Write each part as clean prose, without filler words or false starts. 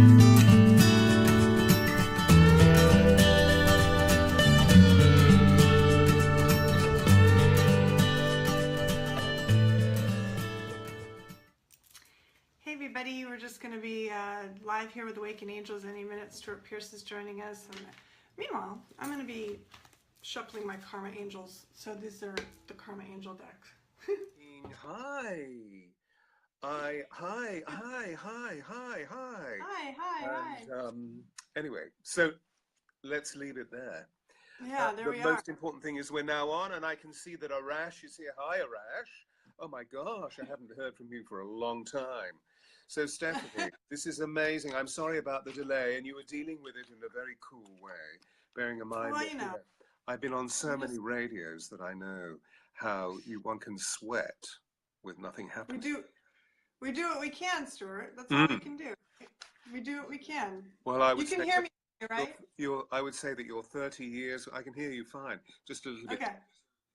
Hey everybody, we're just going to be live here with Awaken Angels any minute. Stewart Pearce is joining us. And meanwhile, I'm going to be shuffling my Karma Angels. So these are the Karma Angel decks. Hi. Hi. Anyway, so let's leave it there. Yeah, there we are. The most important thing is we're now on, and I can see that Arash is here. Hi, Arash. Oh my gosh, I haven't heard from you for a long time. So Stephanie, this is amazing. I'm sorry about the delay, and you were dealing with it in a very cool way, bearing in mind Well, that you know, I've been on so many radios that I know how one can sweat with nothing happening. We do what we can, Stuart. That's all we can do. We do what we can. Well, I would you can hear me, right? I would say that your 30 years, I can hear you fine, just a little bit. Okay.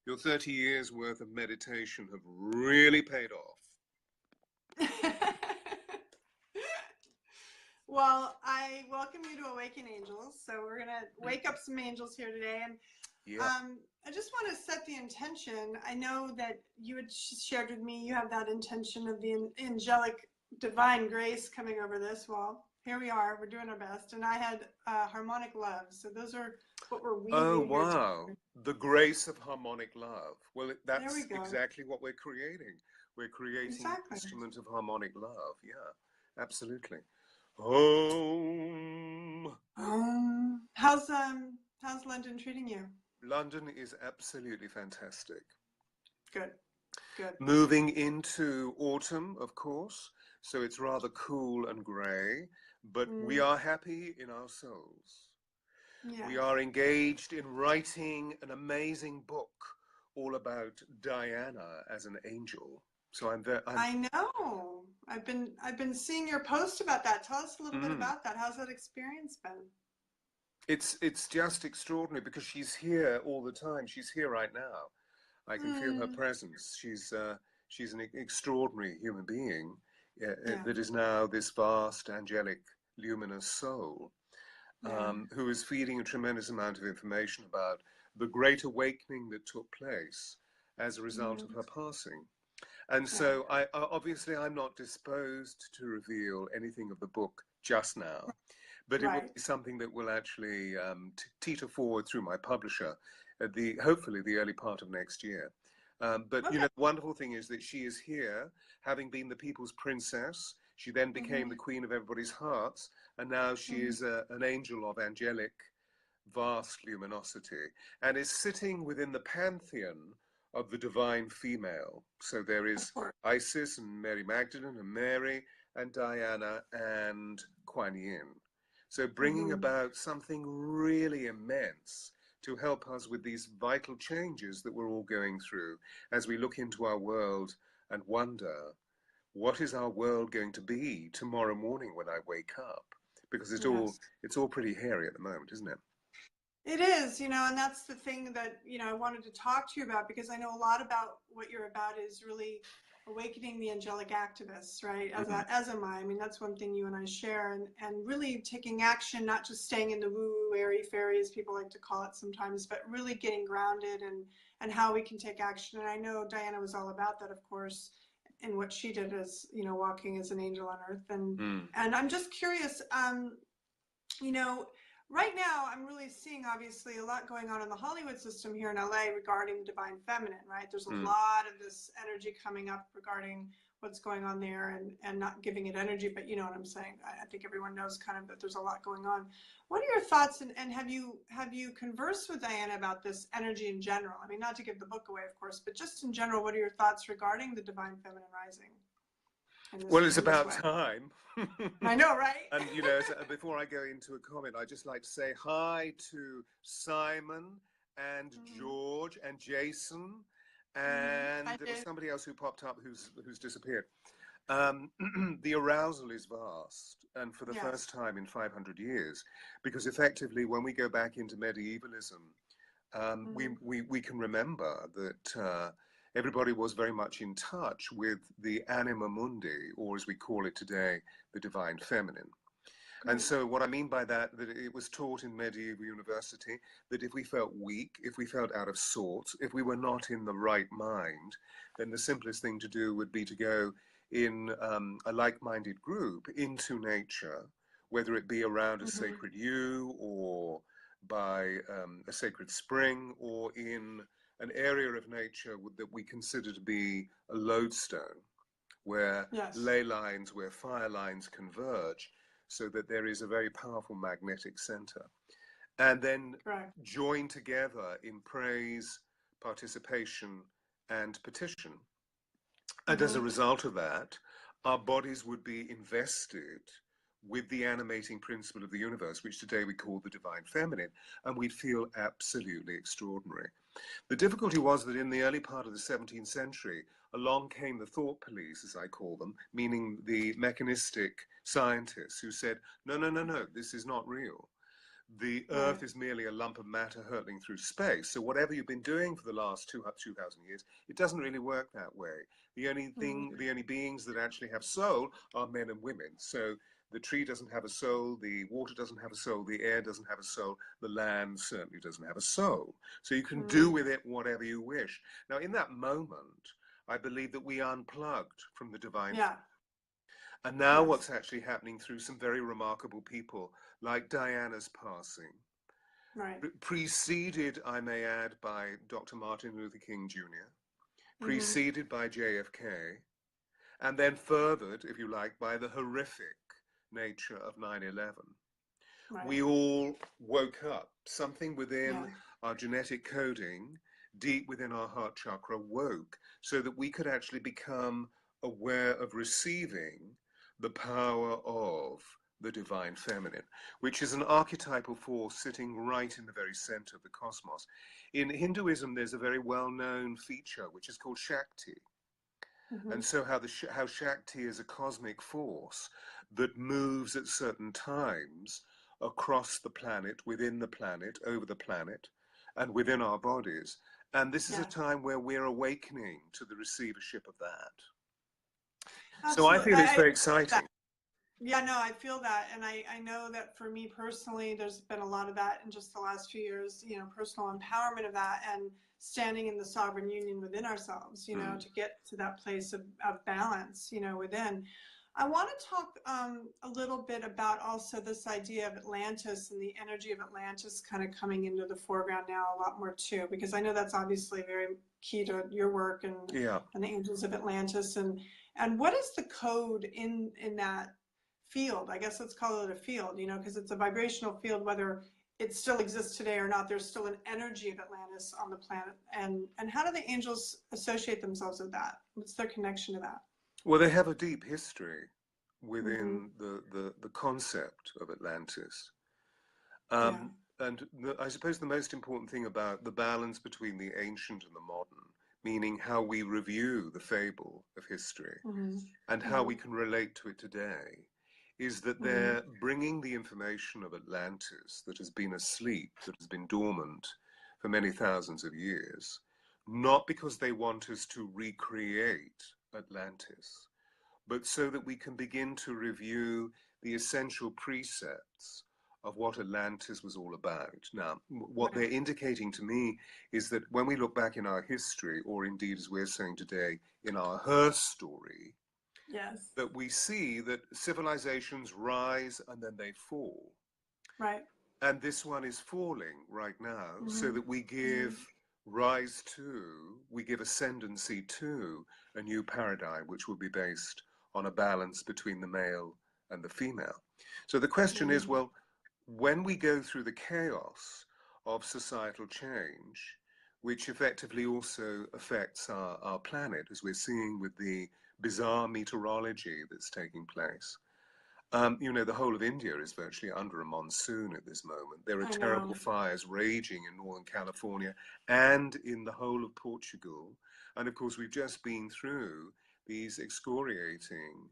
Your 30 years worth of meditation have really paid off. Well, I welcome you to Awaken Angels. So we're going to wake up some angels here today. And I just want to set the intention. I know that you had shared with me, you have that intention of the angelic divine grace coming over this. Well, here we are. We're doing our best. And I had harmonic love. So those are what we're weaving. Oh, wow. The grace of harmonic love. Well, that's exactly what we're creating. We're creating an instrument of harmonic love. Yeah, absolutely. How's London treating you? London is absolutely fantastic. Good. Moving into autumn, of course, so it's rather cool and grey, but we are happy in our souls. Yeah. We are engaged in writing an amazing book all about Diana as an angel. So I know. I've been seeing your post about that. Tell us a little bit about that. How's that experience been? It's just extraordinary because she's here all the time. She's here right now. I can feel her presence. She's an extraordinary human being that is now this vast, angelic, luminous soul who is feeding a tremendous amount of information about the great awakening that took place as a result of her passing. And so obviously I'm not disposed to reveal anything of the book just now, but it will be something that will actually teeter forward through my publisher at hopefully the early part of next year. But you know, the wonderful thing is that she is here, having been the people's princess. She then became the queen of everybody's hearts, and now she is an angel of angelic, vast luminosity, and is sitting within the pantheon of the divine female. So there is Isis and Mary Magdalene and Mary and Diana and Kuan Yin. So bringing about something really immense to help us with these vital changes that we're all going through as we look into our world and wonder, what is our world going to be tomorrow morning when I wake up? Because it's all pretty hairy at the moment, isn't it? It is, you know, and that's the thing that, you know, I wanted to talk to you about, because I know a lot about what you're about is really awakening the angelic activists, right? As am I. I mean, that's one thing you and I share, and really taking action, not just staying in the woo-woo, airy-fairy, as people like to call it sometimes, but really getting grounded and how we can take action. And I know Diana was all about that, of course, in what she did as, you know, walking as an angel on earth. And I'm just curious, you know, right now, I'm really seeing, obviously, a lot going on in the Hollywood system here in LA regarding the divine feminine, right? There's a lot of this energy coming up regarding what's going on there and not giving it energy, but you know what I'm saying. I think everyone knows kind of that there's a lot going on. What are your thoughts, and have you conversed with Diana about this energy in general? I mean, not to give the book away, of course, but just in general, what are your thoughts regarding the divine feminine rising? Well, it's about time. I know, right? And, you know, before I go into a comment, I'd just like to say hi to Simon and George and Jason, and there was somebody else who popped up who's disappeared. The arousal is vast, and for the first time in 500 years, because effectively, when we go back into medievalism, we can remember that everybody was very much in touch with the anima mundi, or as we call it today, the divine feminine. And so what I mean by that, that it was taught in medieval university, that if we felt weak, if we felt out of sorts, if we were not in the right mind, then the simplest thing to do would be to go in a like-minded group into nature, whether it be around a sacred yew or by a sacred spring or in an area of nature that we consider to be a lodestone, where ley lines, where fire lines converge, so that there is a very powerful magnetic center. And then join together in praise, participation, and petition. And as a result of that, our bodies would be invested with the animating principle of the universe, which today we call the divine feminine, and we'd feel absolutely extraordinary. The difficulty was that in the early part of the 17th century, along came the thought police, as I call them, meaning the mechanistic scientists who said, no, no, no, no, this is not real. The Earth is merely a lump of matter hurtling through space. So whatever you've been doing for the last 2,000 years, it doesn't really work that way. The only beings that actually have soul are men and women. So the tree doesn't have a soul, the water doesn't have a soul, the air doesn't have a soul, the land certainly doesn't have a soul. So you can do with it whatever you wish. Now, in that moment, I believe that we unplugged from the divine. And now what's actually happening through some very remarkable people, like Diana's passing, preceded, I may add, by Dr. Martin Luther King Jr., preceded by JFK, and then furthered, if you like, by the horrific nature of 9/11. We all woke up. Something within our genetic coding, deep within our heart chakra, woke, so that we could actually become aware of receiving the power of the divine feminine, which is an archetypal force sitting right in the very center of the cosmos. In Hinduism, there's a very well-known feature which is called Shakti. And so how Shakti is a cosmic force that moves at certain times across the planet, within the planet, over the planet, and within our bodies. And this is a time where we're awakening to the receivership of that. Absolutely. So I feel it's very exciting. Yeah, no, I feel that. And I know that for me personally, there's been a lot of that in just the last few years, you know, personal empowerment of that and standing in the sovereign union within ourselves, you know, to get to that place of balance, you know, within. I want to talk a little bit about also this idea of Atlantis and the energy of Atlantis kind of coming into the foreground now a lot more too, because I know that's obviously very key to your work and the Angels of Atlantis. And what is the code in that field? I guess let's call it a field, you know, because it's a vibrational field, whether it still exists today or not. There's still an energy of Atlantis on the planet. And how do the angels associate themselves with that? What's their connection to that? Well, they have a deep history within the concept of Atlantis. And I suppose the most important thing about the balance between the ancient and the modern, meaning how we review the fable of history and how we can relate to it today, is that they're bringing the information of Atlantis that has been asleep, that has been dormant for many thousands of years, not because they want us to recreate Atlantis, but so that we can begin to review the essential precepts of what Atlantis was all about. Now, what they're indicating to me is that when we look back in our history, or indeed, as we're saying today, in our her story, that we see that civilizations rise and then they fall. And this one is falling right now, so that we give rise to, we give ascendancy to a new paradigm, which will be based on a balance between the male and the female. So the question is, well, when we go through the chaos of societal change, which effectively also affects our planet, as we're seeing with the bizarre meteorology that's taking place. You know, the whole of India is virtually under a monsoon at this moment. There are terrible fires raging in Northern California and in the whole of Portugal. And of course, we've just been through these excoriating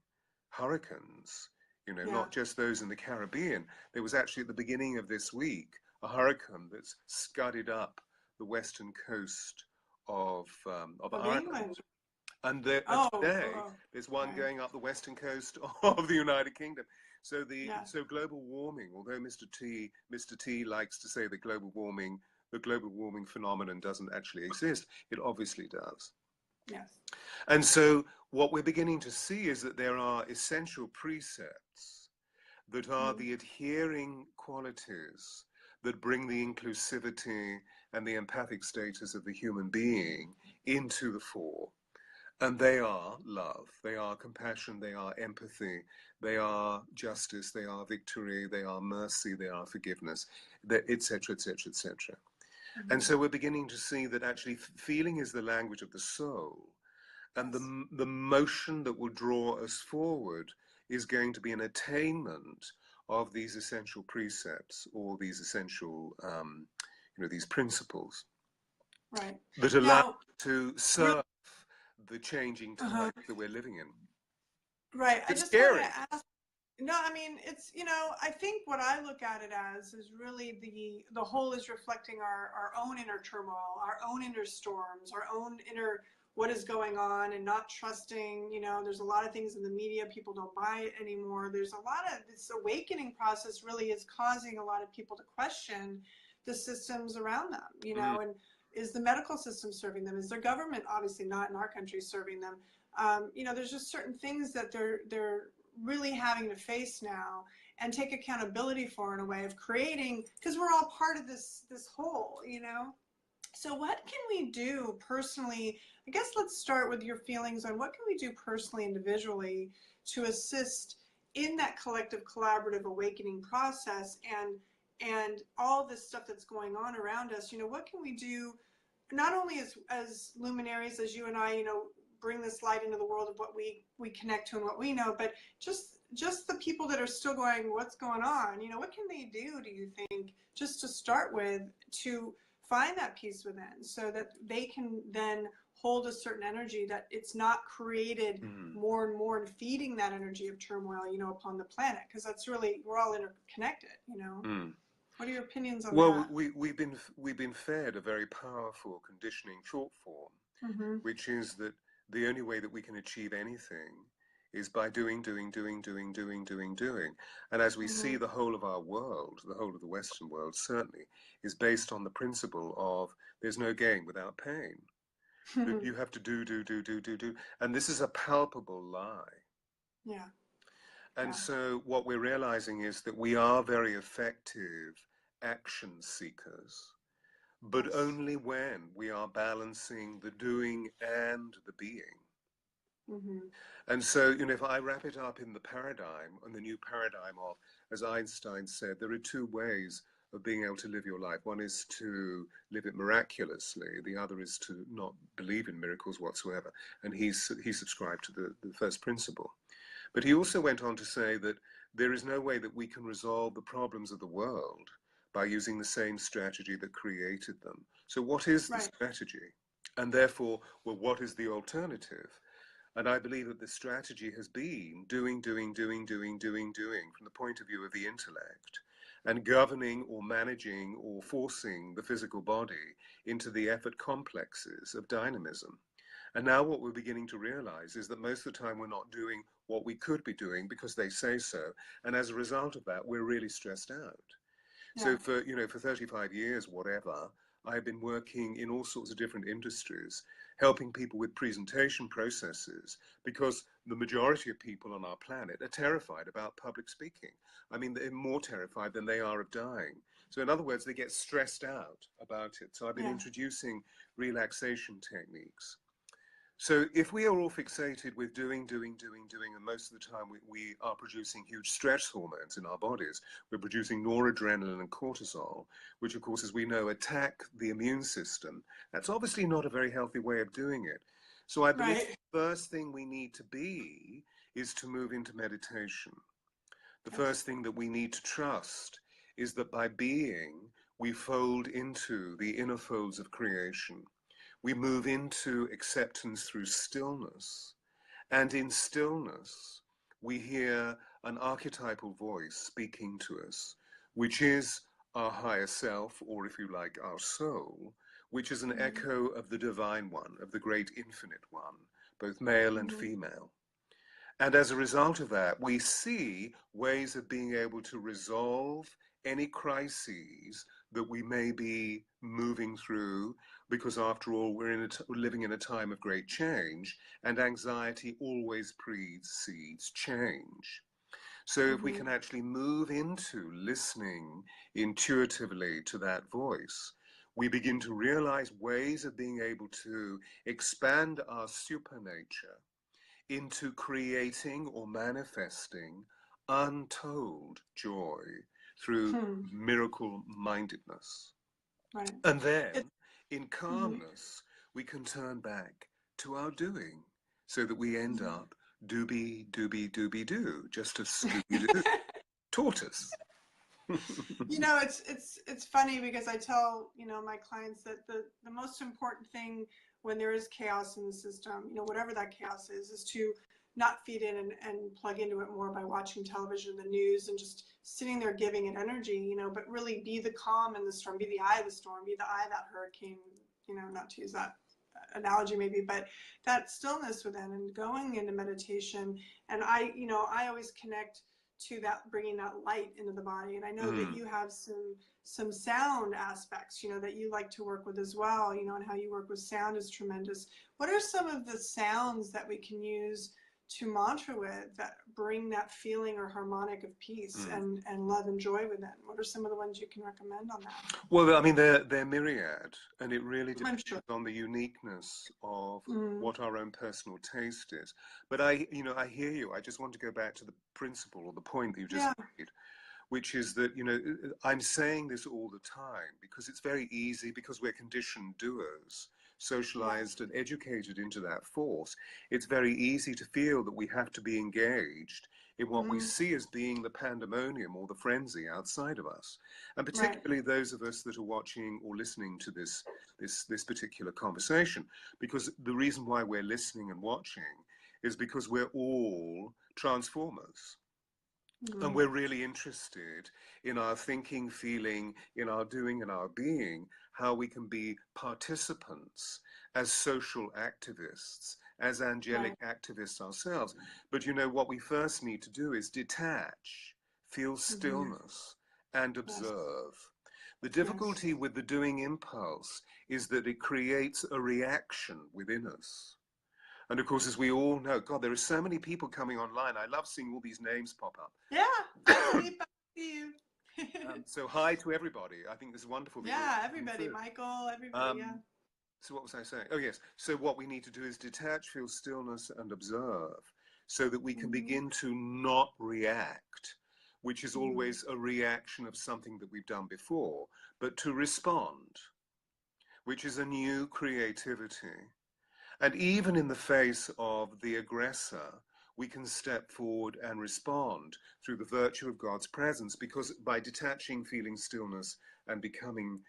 hurricanes, you know, not just those in the Caribbean. There was actually at the beginning of this week, a hurricane that's scudded up the western coast of Ireland. And Oh, today oh, there's one right. going up the western coast of the United Kingdom. So Yeah. global warming, although Mr. T likes to say that the global warming phenomenon doesn't actually exist, it obviously does. Yes. And so what we're beginning to see is that there are essential precepts that are Mm. the adhering qualities that bring the inclusivity and the empathic status of the human being into the fore. And they are love, they are compassion, they are empathy, they are justice, they are victory, they are mercy, they are forgiveness, etc., etc., etc. And Mm-hmm. so we're beginning to see that actually feeling is the language of the soul. And Yes. the motion that will draw us forward is going to be an attainment of these essential precepts or these essential, these principles Right. that allow Now, to we're, serve the changing uh-huh. times that we're living in. Right. I It's just wanted to scary. ask. No, I mean, it's, I think what I look at it as is really the whole is reflecting our own inner turmoil, our own inner storms, our own inner what is going on, and not trusting. There's a lot of things in the media, people don't buy it anymore. There's a lot of this awakening process really is causing a lot of people to question the systems around them, Mm. and is the medical system serving them? Is their government, obviously not in our country, serving them? There's just certain things that they're really having to face now and take accountability for in a way of creating, because we're all part of this whole. So what can we do personally? I guess let's start with your feelings on what can we do personally, individually, to assist in that collective collaborative awakening process, and all this stuff that's going on around us. What can we do not only as luminaries, as you and I, bring this light into the world of what we connect to and what we know, but just the people that are still going, what's going on? What can they do you think, just to start with, to find that peace within, so that they can then hold a certain energy, that it's not created more and more, and feeding that energy of turmoil, upon the planet, because that's really, we're all interconnected. Mm. What are your opinions on Well, that? we've been fed a very powerful conditioning thought form, Mm-hmm. which is that the only way that we can achieve anything is by doing, doing, doing, doing, doing, doing, doing. And as we Mm-hmm. see, the whole of our world, the whole of the Western world certainly, is based on the principle of there's no gain without pain. That you have to do, do, do, do, do, do. And this is a palpable lie. Yeah. And Yeah. so what we're realizing is that we are very effective action seekers, but Yes. only when we are balancing the doing and the being. Mm-hmm. And so, if I wrap it up in the paradigm, and the new paradigm of, as Einstein said, there are two ways of being able to live your life. One is to live it miraculously. The other is to not believe in miracles whatsoever. And he subscribed to the first principle. But he also went on to say that there is no way that we can resolve the problems of the world by using the same strategy that created them. So what is the Right. strategy? And therefore, well, what is the alternative? And I believe that the strategy has been doing, doing, doing, doing, doing, doing from the point of view of the intellect, and governing or managing or forcing the physical body into the effort complexes of dynamism. And now what we're beginning to realize is that most of the time we're not doing what we could be doing because they say so. And as a result of that, we're really stressed out. Yeah. So for 35 years, whatever, I've been working in all sorts of different industries, helping people with presentation processes, because the majority of people on our planet are terrified about public speaking. I mean, they're more terrified than they are of dying. So in other words, they get stressed out about it. So I've been Yeah. introducing relaxation techniques. So if we are all fixated with doing, doing, doing, doing, and most of the time we are producing huge stress hormones in our bodies, we're producing noradrenaline and cortisol, which of course, as we know, attack the immune system. That's obviously not a very healthy way of doing it. So I believe Right. the first thing we need to be is to move into meditation. The Yes. first thing that we need to trust is that by being, we fold into the inner folds of creation. We move into acceptance through stillness. And in stillness, we hear an archetypal voice speaking to us, which is our higher self, or if you like, our soul, which is an Mm-hmm. echo of the divine one, of the great infinite one, both male and female. And as a result of that, we see ways of being able to resolve any crises that we may be moving through, because after all, we're living in a time of great change, and anxiety always precedes change. So if we can actually move into listening intuitively to that voice, we begin to realize ways of being able to expand our supernature into creating or manifesting untold joy through miracle mindedness. Right. And then in calmness, we can turn back to our doing so that we end up doobie, doobie, doobie doo, just as Scooby-Doo taught us. You know, it's funny because I tell, you know, my clients that the most important thing when there is chaos in the system, you know, whatever that chaos is to not feed in and plug into it more by watching television, the news, and just sitting there giving it energy, you know, but really be the calm in the storm, be the eye of the storm, be the eye of that hurricane, you know, not to use that analogy maybe, but that stillness within and going into meditation. And I, you know, I always connect to that, bringing that light into the body. And I know that you have some sound aspects, you know, that you like to work with as well, you know, and how you work with sound is tremendous. What are some of the sounds that we can use to mantra with that bring that feeling or harmonic of peace and love and joy within? What are some of the ones you can recommend on that? Well, I mean, they're myriad, and it really depends on the uniqueness of what our own personal taste is. But I hear you. I just want to go back to the principle or the point that you just made, which is that, you know, I'm saying this all the time because it's very easy, because we're conditioned doers, socialized and educated into that force. It's very easy to feel that we have to be engaged in what we see as being the pandemonium or the frenzy outside of us. And particularly those of us that are watching or listening to this particular conversation, because the reason why we're listening and watching is because we're all transformers. And we're really interested in our thinking, feeling, in our doing and our being, how we can be participants as social activists, as angelic activists ourselves. But you know, what we first need to do is detach, feel stillness, and observe. The difficulty with the doing impulse is that it creates a reaction within us. And of course, as we all know, God, there are so many people coming online. I love seeing all these names pop up. Yeah, I see you. So hi to everybody. I think this is wonderful. Yeah, everybody, Michael, everybody, So what was I saying? Oh, yes. So what we need to do is detach, feel stillness, and observe so that we can begin to not react, which is always a reaction of something that we've done before, but to respond, which is a new creativity. And even in the face of the aggressor, we can step forward and respond through the virtue of God's presence, because by detaching, feeling stillness, and becoming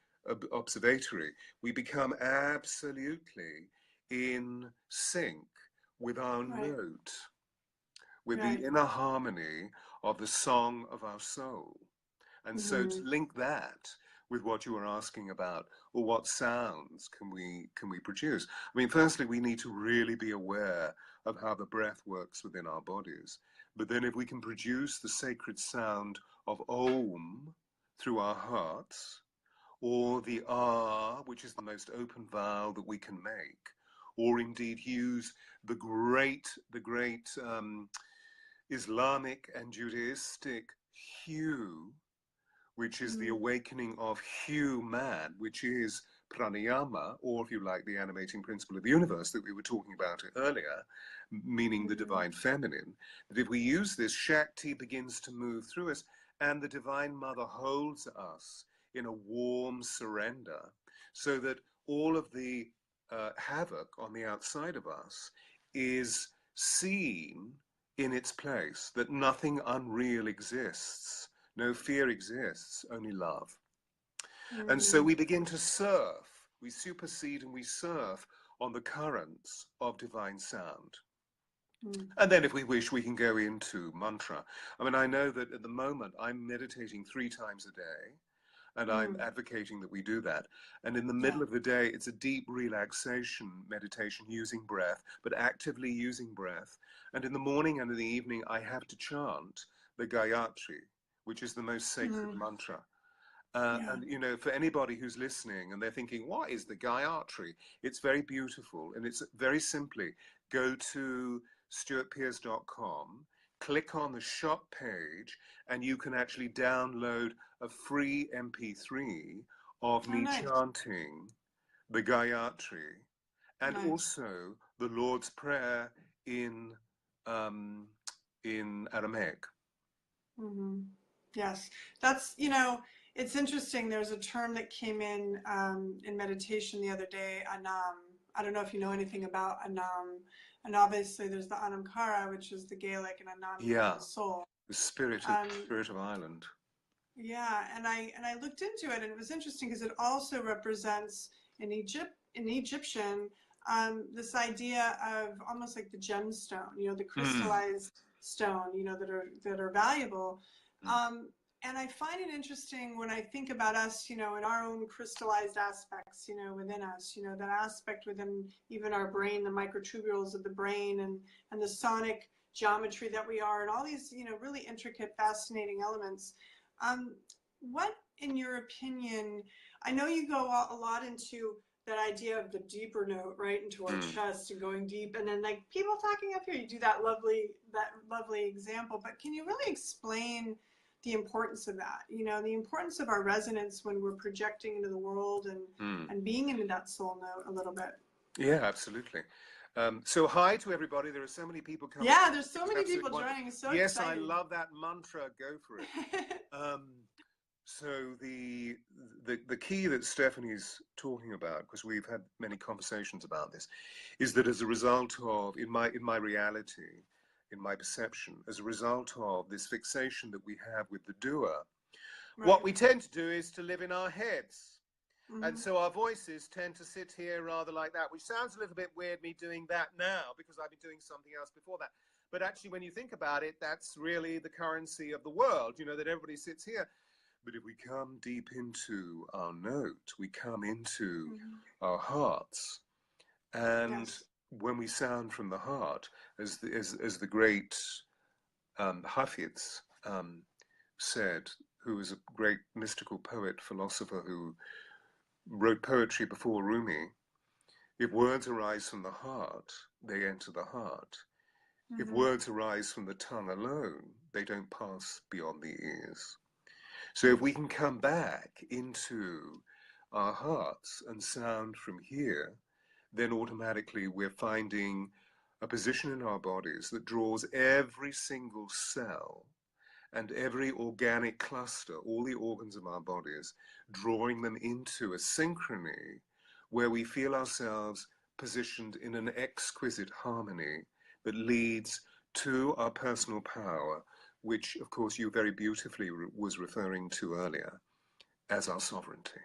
observatory, we become absolutely in sync with our note, with the inner harmony of the song of our soul. And so to link that with what you were asking about, or what sounds can we produce? I mean, firstly, we need to really be aware of how the breath works within our bodies. But then if we can produce the sacred sound of Om through our hearts, or the Ah, which is the most open vowel that we can make, or indeed use the great Islamic and Judaistic Hu, which is the awakening of human, which is pranayama, or if you like, the animating principle of the universe that we were talking about earlier, meaning the divine feminine, that if we use this, Shakti begins to move through us, and the Divine Mother holds us in a warm surrender, so that all of the havoc on the outside of us is seen in its place, that nothing unreal exists. No fear exists, only love. And so we begin to surf, we supersede and we surf on the currents of divine sound. And then if we wish, we can go into mantra. I mean, I know that at the moment I'm meditating 3 times a day. And I'm advocating that we do that. And in the middle of the day, it's a deep relaxation meditation using breath, but actively using breath. And in the morning and in the evening, I have to chant the Gayatri, which is the most sacred mantra. And, you know, for anybody who's listening and they're thinking, what is the Gayatri? It's very beautiful. And it's very simply, go to stewartpearce.com, click on the shop page, and you can actually download a free MP3 of me chanting the Gayatri and also the Lord's Prayer in Aramaic. Yes, that's, you know, it's interesting. There's a term that came in meditation the other day, Anam. I don't know if you know anything about Anam. And obviously there's the Anamkara, which is the Gaelic, and Anam, the soul. The spirit of Ireland. Yeah, and I looked into it, and it was interesting because it also represents in Egyptian this idea of almost like the gemstone, you know, the crystallized stone, you know, that are valuable. And I find it interesting when I think about us, you know, in our own crystallized aspects, you know, within us, you know, that aspect within even our brain, the microtubules of the brain, and the sonic geometry that we are, and all these, you know, really intricate, fascinating elements. What, in your opinion, I know you go a lot into that idea of the deeper note, right, into our chest and going deep, and then like people talking up here, you do that lovely example, but can you really explain the importance of that, you know, the importance of our resonance when we're projecting into the world and being into that soul note a little bit? Yeah, absolutely. So hi to everybody. There are so many people coming. Yeah, there's so many people joining. So yes, excited. I love that mantra. Go for it. So the key that Stephanie's talking about, because we've had many conversations about this, is that as a result of in my reality, in my perception, as a result of this fixation that we have with the doer, what we tend to do is to live in our heads. And so our voices tend to sit here rather like that, which sounds a little bit weird, me doing that now, because I've been doing something else before that. But actually, when you think about it, that's really the currency of the world, you know, that everybody sits here. But if we come deep into our note, we come into our hearts. And when we sound from the heart, as the great Hafiz said, who was a great mystical poet, philosopher who wrote poetry before Rumi, if words arise from the heart, they enter the heart. If words arise from the tongue alone, they don't pass beyond the ears. So if we can come back into our hearts and sound from here, then automatically we're finding a position in our bodies that draws every single cell and every organic cluster, all the organs of our bodies, drawing them into a synchrony where we feel ourselves positioned in an exquisite harmony that leads to our personal power, which, of course, you very beautifully was referring to earlier as our sovereignty.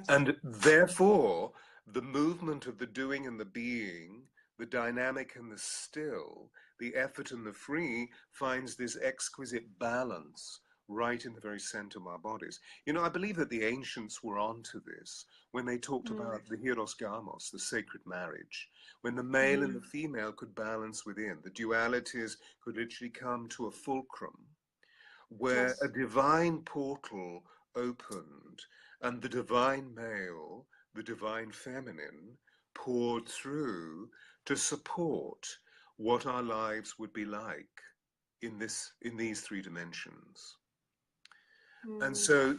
And therefore, the movement of the doing and the being, the dynamic and the still, the effort and the free finds this exquisite balance right in the very center of our bodies. You know, I believe that the ancients were onto this when they talked about the hieros gamos, the sacred marriage, when the male and the female could balance within. The dualities could literally come to a fulcrum where a divine portal opened and the divine male, the divine feminine poured through to support what our lives would be like in these three dimensions. And so,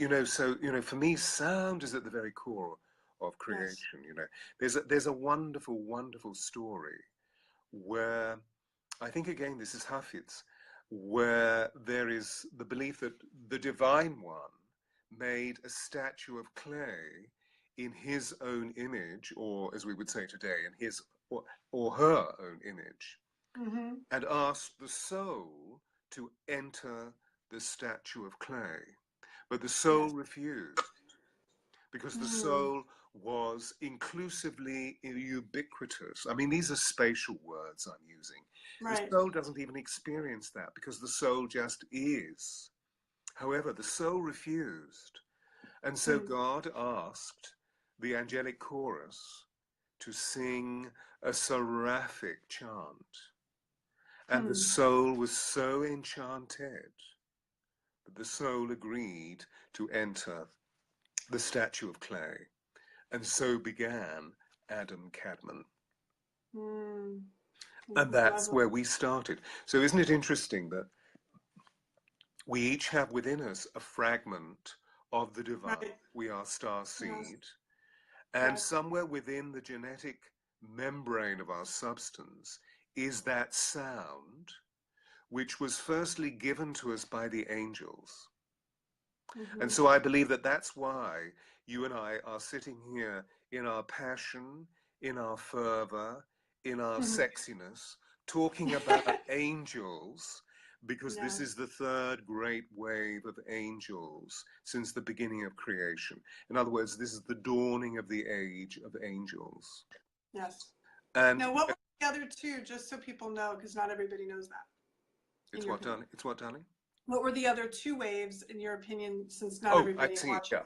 for me, sound is at the very core of creation. You know, there's a wonderful, wonderful story where I think, again, this is Hafiz, where there is the belief that the divine one made a statue of clay in his own image, or as we would say today, in his or her own image, and asked the soul to enter the statue of clay. But the soul refused, because the soul was inclusively ubiquitous. I mean, these are spatial words I'm using. The soul doesn't even experience that, because the soul just is. However, the soul refused. And so God asked the angelic chorus to sing a seraphic chant. And the soul was so enchanted that the soul agreed to enter the statue of clay. And so began Adam Kadmon. And that's where we started. So isn't it interesting that we each have within us a fragment of the divine? Right. We are star seed. Yes. And Yes. somewhere within the genetic membrane of our substance is that sound, which was firstly given to us by the angels. And so I believe that that's why you and I are sitting here in our passion, in our fervor, in our sexiness, talking about angels, because this is the third great wave of angels since the beginning of creation. In other words, this is the dawning of the age of angels. Yes. And now, what were the other two, just so people know, because not everybody knows that? It's what, darling? It's what, darling? What were the other two waves, in your opinion, since not everybody watching? Yeah.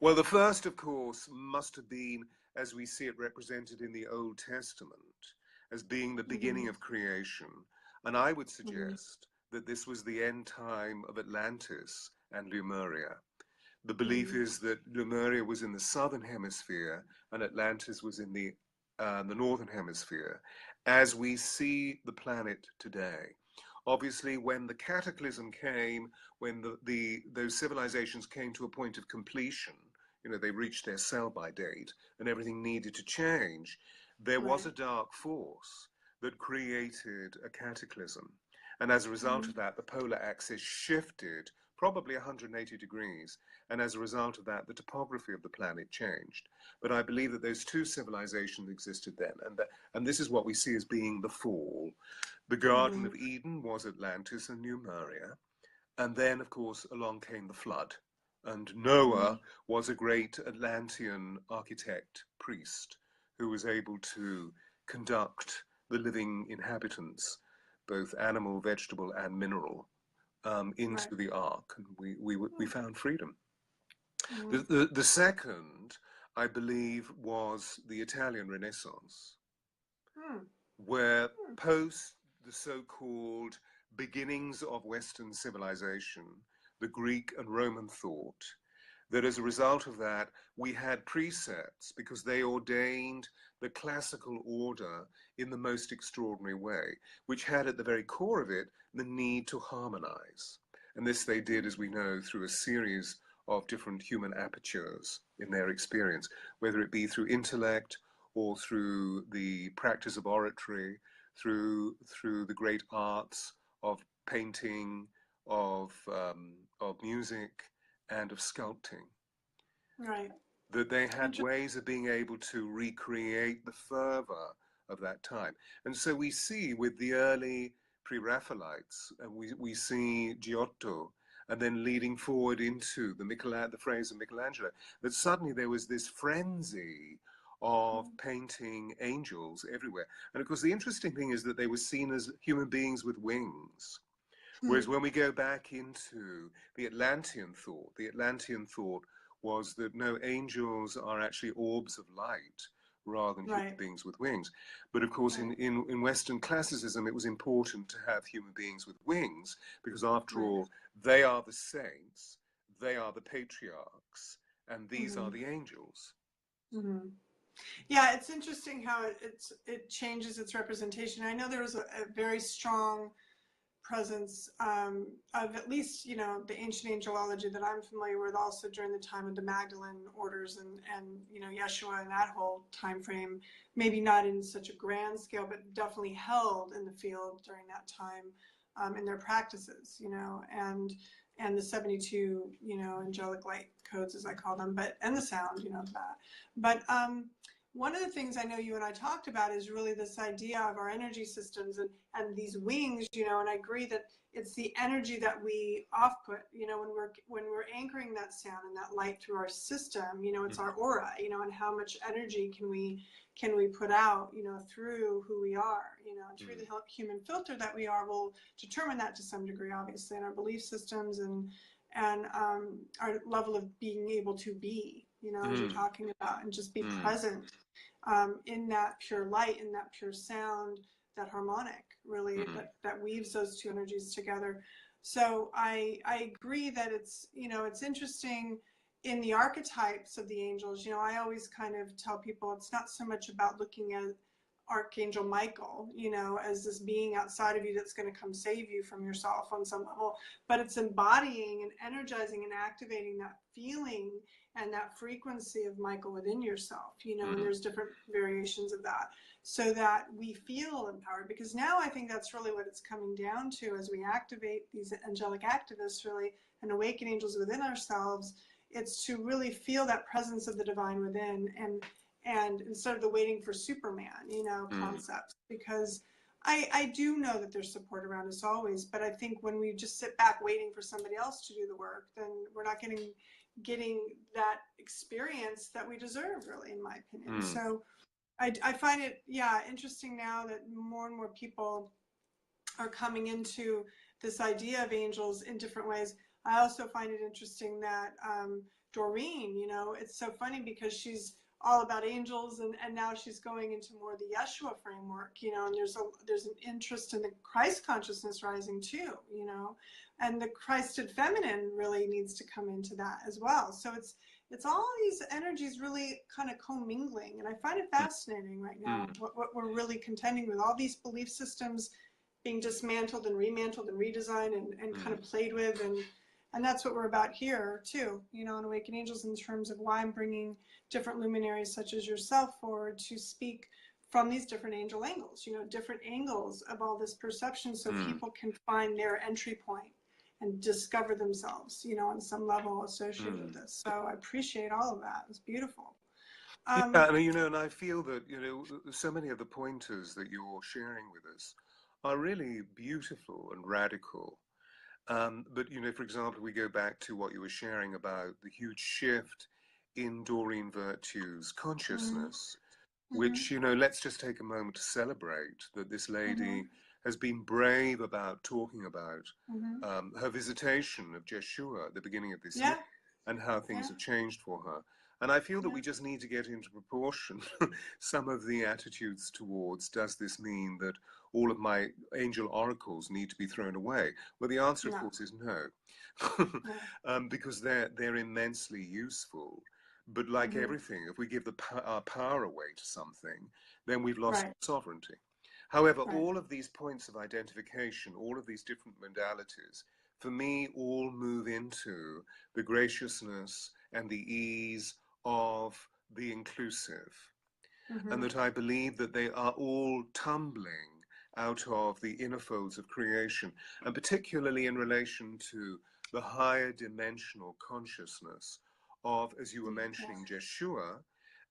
Well, the first, of course, must have been, as we see it represented in the Old Testament, as being the beginning of creation. And I would suggest that this was the end time of Atlantis and Lumeria. The belief is that Lumeria was in the southern hemisphere and Atlantis was in the northern hemisphere, as we see the planet today. Obviously, when the cataclysm came, when those civilizations came to a point of completion, you know, they reached their sell-by date and everything needed to change, there was a dark force that created a cataclysm. And as a result of that, the polar axis shifted probably 180 degrees. And as a result of that, the topography of the planet changed. But I believe that those two civilizations existed then. And this is what we see as being the fall. The Garden of Eden was Atlantis and Numeria. And then, of course, along came the flood. And Noah was a great Atlantean architect priest who was able to conduct the living inhabitants, both animal, vegetable, and mineral, into the ark. And we found freedom. The second, I believe, was the Italian Renaissance, where post the so-called beginnings of Western civilization, the Greek and Roman thought, that as a result of that, we had precepts because they ordained the classical order in the most extraordinary way, which had at the very core of it the need to harmonize. And this they did, as we know, through a series of different human apertures in their experience, whether it be through intellect or through the practice of oratory, through the great arts of painting, of music, and of sculpting. Right. That they had ways of being able to recreate the fervor of that time. And so we see with the early pre-Raphaelites, we see Giotto, and then leading forward into the phrase of Michelangelo, that suddenly there was this frenzy of painting angels everywhere. And of course, the interesting thing is that they were seen as human beings with wings. Whereas when we go back into the Atlantean thought was that no, angels are actually orbs of light rather than human beings with wings. But of course, in Western classicism, it was important to have human beings with wings because after all, they are the saints, they are the patriarchs, and these are the angels. Yeah, it's interesting how it changes its representation. I know there was a very strong presence of at least, you know, the ancient angelology that I'm familiar with, also during the time of the Magdalene orders and you know, Yeshua and that whole time frame, maybe not in such a grand scale, but definitely held in the field during that time in their practices, you know, and the 72, you know, angelic light codes, as I call them, and the sound, you know, that. But one of the things I know you and I talked about is really this idea of our energy systems and these wings, you know, and I agree that it's the energy that we off-put, you know, when we're anchoring that sound and that light through our system, you know, it's our aura, you know, and how much energy can we put out, you know, through who we are, you know, and through the human filter that we are will determine that to some degree, obviously, in our belief systems and our level of being able to be, you know, as you're Mm. talking about, and just be Mm. present in that pure light, in that pure sound, that harmonic, really, Mm. that weaves those two energies together. So I agree that it's, you know, it's interesting in the archetypes of the angels. You know, I always kind of tell people it's not so much about looking at Archangel Michael, you know, as this being outside of you that's going to come save you from yourself on some level, but it's embodying and energizing and activating that feeling and that frequency of Michael within yourself, you know, and Mm. there's different variations of that, so that we feel empowered. Because now I think that's really what it's coming down to as we activate these angelic activists, really, and awaken angels within ourselves. It's to really feel that presence of the divine within, and instead of the waiting for Superman, you know, Mm. concepts. Because I do know that there's support around us always, but I think when we just sit back waiting for somebody else to do the work, then we're not getting that experience that we deserve, really, in my opinion. Mm. So I find it, yeah, interesting now that more and more people are coming into this idea of angels in different ways. I also find it interesting that Doreen, you know, it's so funny because she's all about angels, and now she's going into more the Yeshua framework, you know, and there's an interest in the Christ consciousness rising too, you know, and the Christed feminine really needs to come into that as well. So it's all these energies really kind of commingling, and I find it fascinating right now Mm. what we're really contending with, all these belief systems being dismantled and remantled and redesigned and kind of Mm. played with, and that's what we're about here too, you know, in Awaken Angels, in terms of why I'm bringing different luminaries such as yourself forward to speak from these different angel angles, you know, different angles of all this perception, so Mm. people can find their entry point and discover themselves, you know, on some level associated with Mm. this. So I appreciate all of that. It's beautiful. Yeah, and you know, and I feel that, you know, so many of the pointers that you're sharing with us are really beautiful and radical. But, you know, for example, we go back to what you were sharing about the huge shift in Doreen Virtue's mm-hmm, consciousness, mm-hmm, which, you know, let's just take a moment to celebrate that this mm-hmm, lady has been brave about talking about mm-hmm. her visitation of Jeshua at the beginning of this year Yeah, and how things yeah, have changed for her. And I feel that yeah, we just need to get into proportion some of the attitudes towards, does this mean that all of my angel oracles need to be thrown away? Well, the answer, of no, course, is no, no. because they're immensely useful. But like Mm-hmm. everything, if we give our power away to something, then we've lost Right, sovereignty. However, right. all of these points of identification, all of these different modalities, for me, all move into the graciousness and the ease of the inclusive. And Mm-hmm. that I believe that they are all tumbling out of the inner folds of creation, and particularly in relation to the higher dimensional consciousness of, as you were Yeah, mentioning, Jeshua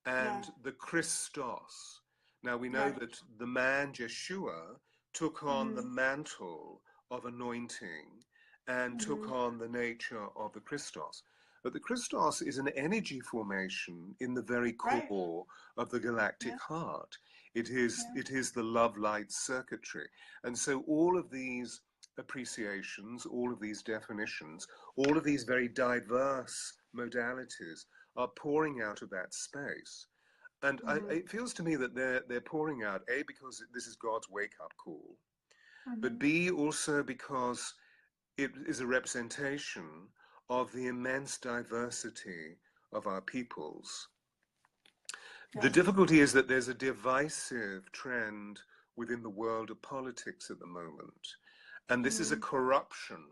yeah, and the Christos. Now we know right. that the man Jeshua took on the Mm-hmm. mantle of anointing and took Mm-hmm. on the nature of the Christos. But the Christos is an energy formation in the very Right. core of the galactic Yeah, heart. It is, yeah. it is the love light circuitry. And so all of these appreciations, all of these definitions, all of these very diverse modalities are pouring out of that space. And Mm-hmm. it feels to me that they're pouring out, A, because this is God's wake-up call, but Mm-hmm. B, also because it is a representation of the immense diversity of our peoples. The Yeah. difficulty is that there's a divisive trend within the world of politics at the moment. And this is a Mm-hmm. corruption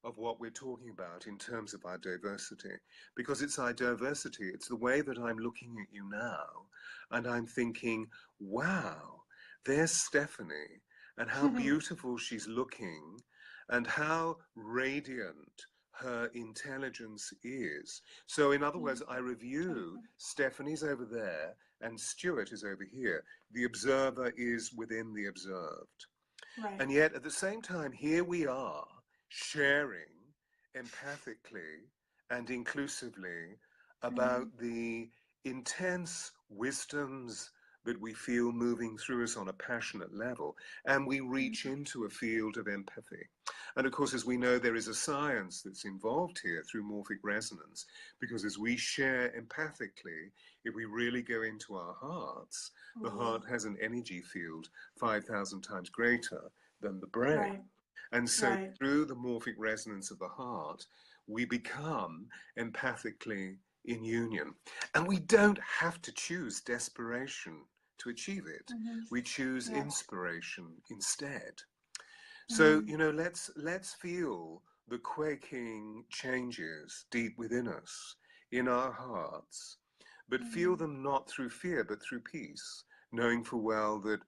of what we're talking about in terms of our diversity, because it's our diversity, it's the way that I'm looking at you now, and I'm thinking, wow, there's Stephanie, and how beautiful she's looking, and how radiant her intelligence is. So in other words, I review Stephanie's over there and Stewart is over here. The observer is within the observed. Right. And yet at the same time, here we are sharing empathically and inclusively Mm-hmm. about the intense wisdoms, that we feel moving through us on a passionate level, and we reach into a field of empathy. And of course, as we know, there is a science that's involved here through morphic resonance, because as we share empathically, if we really go into our hearts, the heart has an energy field 5,000 times greater than the brain. Right. And so Right. through the morphic resonance of the heart, we become empathically in union. And we don't have to choose desperation to achieve it. We choose inspiration instead. So, you know, let's feel the quaking changes deep within us, in our hearts, but feel them not through fear, but through peace, knowing full well that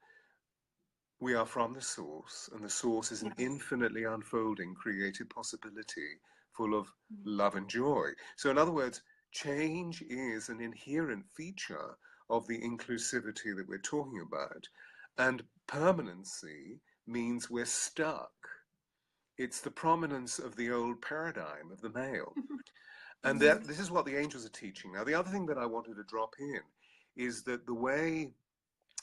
we are from the source, and the source is an infinitely unfolding creative possibility full of love and joy. So in other words, change is an inherent feature of the inclusivity that we're talking about. And permanency means we're stuck. It's the prominence of the old paradigm of the male. And this is what the angels are teaching. Now, the other thing that I wanted to drop in is that the way,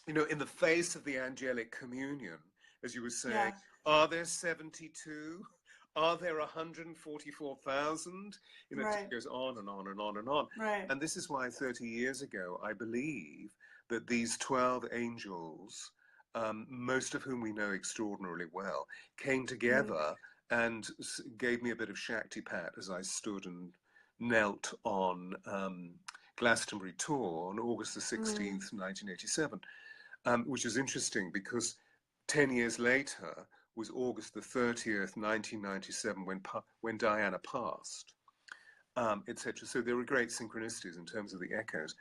you know, in the face of the angelic communion, as you were saying, are there 72? Are there 144,000? You know, it goes on and on and on and on. Right. And this is why 30 years ago, I believe that these 12 angels, most of whom we know extraordinarily well, came together and gave me a bit of Shaktipat as I stood and knelt on Glastonbury Tor on August the 16th, 1987, which is interesting because 10 years later was August the 30th, 1997, when Diana passed, etc. So there were great synchronicities in terms of the echoes.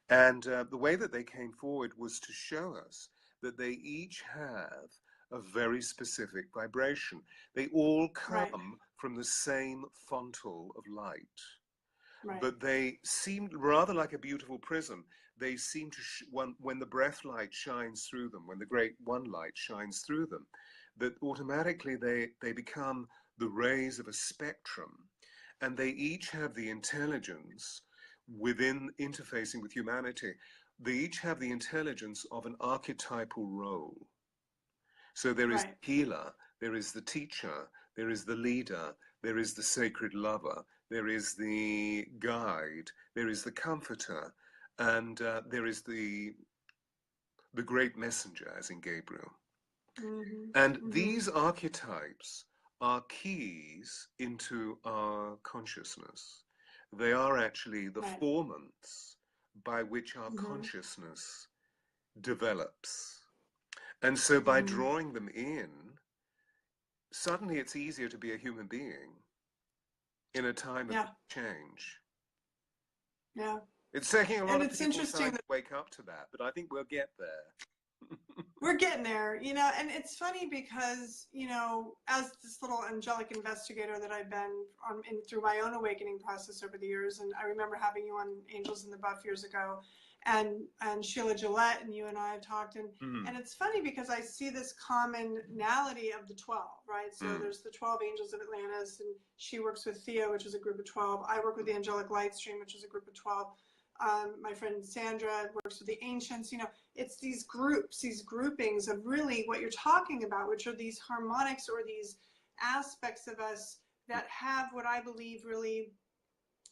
And the way that they came forward was to show us that they each have a very specific vibration. They all come from the same fontal of light. But they seemed rather like a beautiful prism. They seem to, when the breath light shines through them, when the great one light shines through them, that automatically they become the rays of a spectrum. And they each have the intelligence within interfacing with humanity. They each have the intelligence of an archetypal role. So there is the healer, there is the teacher, there is the leader, there is the sacred lover, there is the guide, there is the comforter, and there is the great messenger, as in Gabriel. And these archetypes are keys into our consciousness. They are actually the formants by which our consciousness develops. And so by drawing them in, suddenly it's easier to be a human being in a time of change. Yeah. It's taking a lot of it's interesting time to wake up to that, but I think we'll get there. We're getting there, you know, and it's funny because, you know, as this little angelic investigator that I've been through my own awakening process over the years, and I remember having you on Angels in the Buff years ago, and Sheila Gillette and you and I have talked, and it's funny because I see this commonality of the 12, right? So there's the 12 Angels of Atlantis, and she works with Theo, which is a group of 12. I work with the Angelic Light Stream, which is a group of 12. My friend Sandra works with the Ancients. You know, it's these groups, these groupings of really what you're talking about, which are these harmonics or these aspects of us that have what I believe really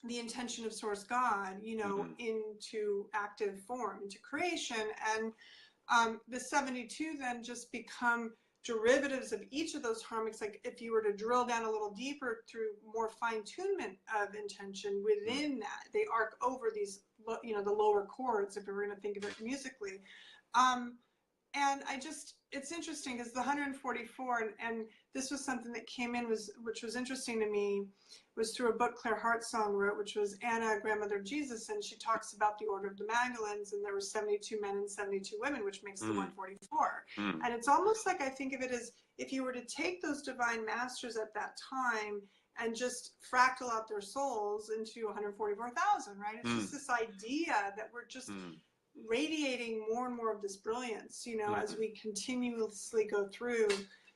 the intention of Source God, you know, into active form, into creation. And the 72 then just become derivatives of each of those harmonics. Like if you were to drill down a little deeper through more fine-tunement of intention within that, they arc over these, you know, the lower chords, if we were going to think of it musically. And it's interesting because the 144, and this was something that came in, which was interesting to me, was through a book Claire Hartsong wrote, which was Anna, Grandmother of Jesus, and she talks about the Order of the Magdalens, and there were 72 men and 72 women, which makes the 144. And it's almost like I think of it as if you were to take those divine masters at that time and just fractal out their souls into 144,000, right? It's just this idea that we're just radiating more and more of this brilliance, you know, as we continuously go through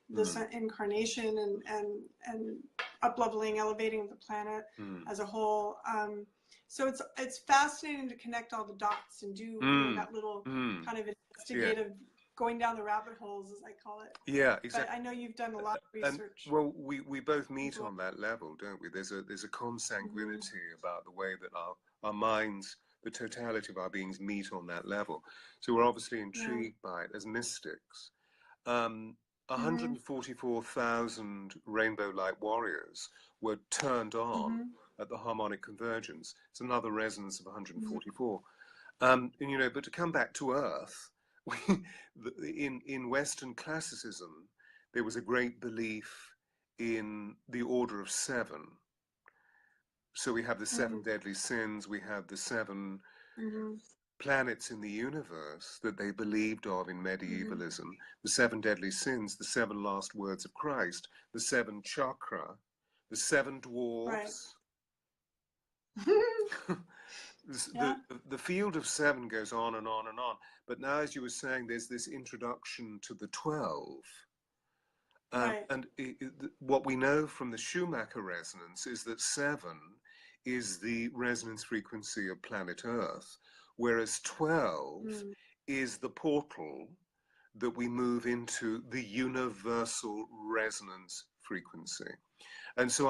this incarnation and up-leveling, elevating the planet as a whole. So it's fascinating to connect all the dots and do that little kind of investigative going down the rabbit holes, as I call it. Yeah, exactly. But I know you've done a lot of research. And, well, we both meet on that level, don't we? There's a consanguinity about the way that our minds, the totality of our beings, meet on that level. So we're obviously intrigued by it as mystics. 144,000 rainbow light warriors were turned on at the harmonic convergence. It's another resonance of 144. And, you know, but to come back to Earth, in Western classicism, there was a great belief in the order of seven. So we have the seven deadly sins, we have the seven planets in the universe that they believed of in medievalism, the seven deadly sins, the seven last words of Christ, the seven chakra, the seven dwarfs. The field of seven goes on and on and on. But now, as you were saying, there's this introduction to the 12. And what we know from the Schumacher resonance is that 7 is the resonance frequency of planet Earth, whereas 12 is the portal that we move into the universal resonance frequency. And so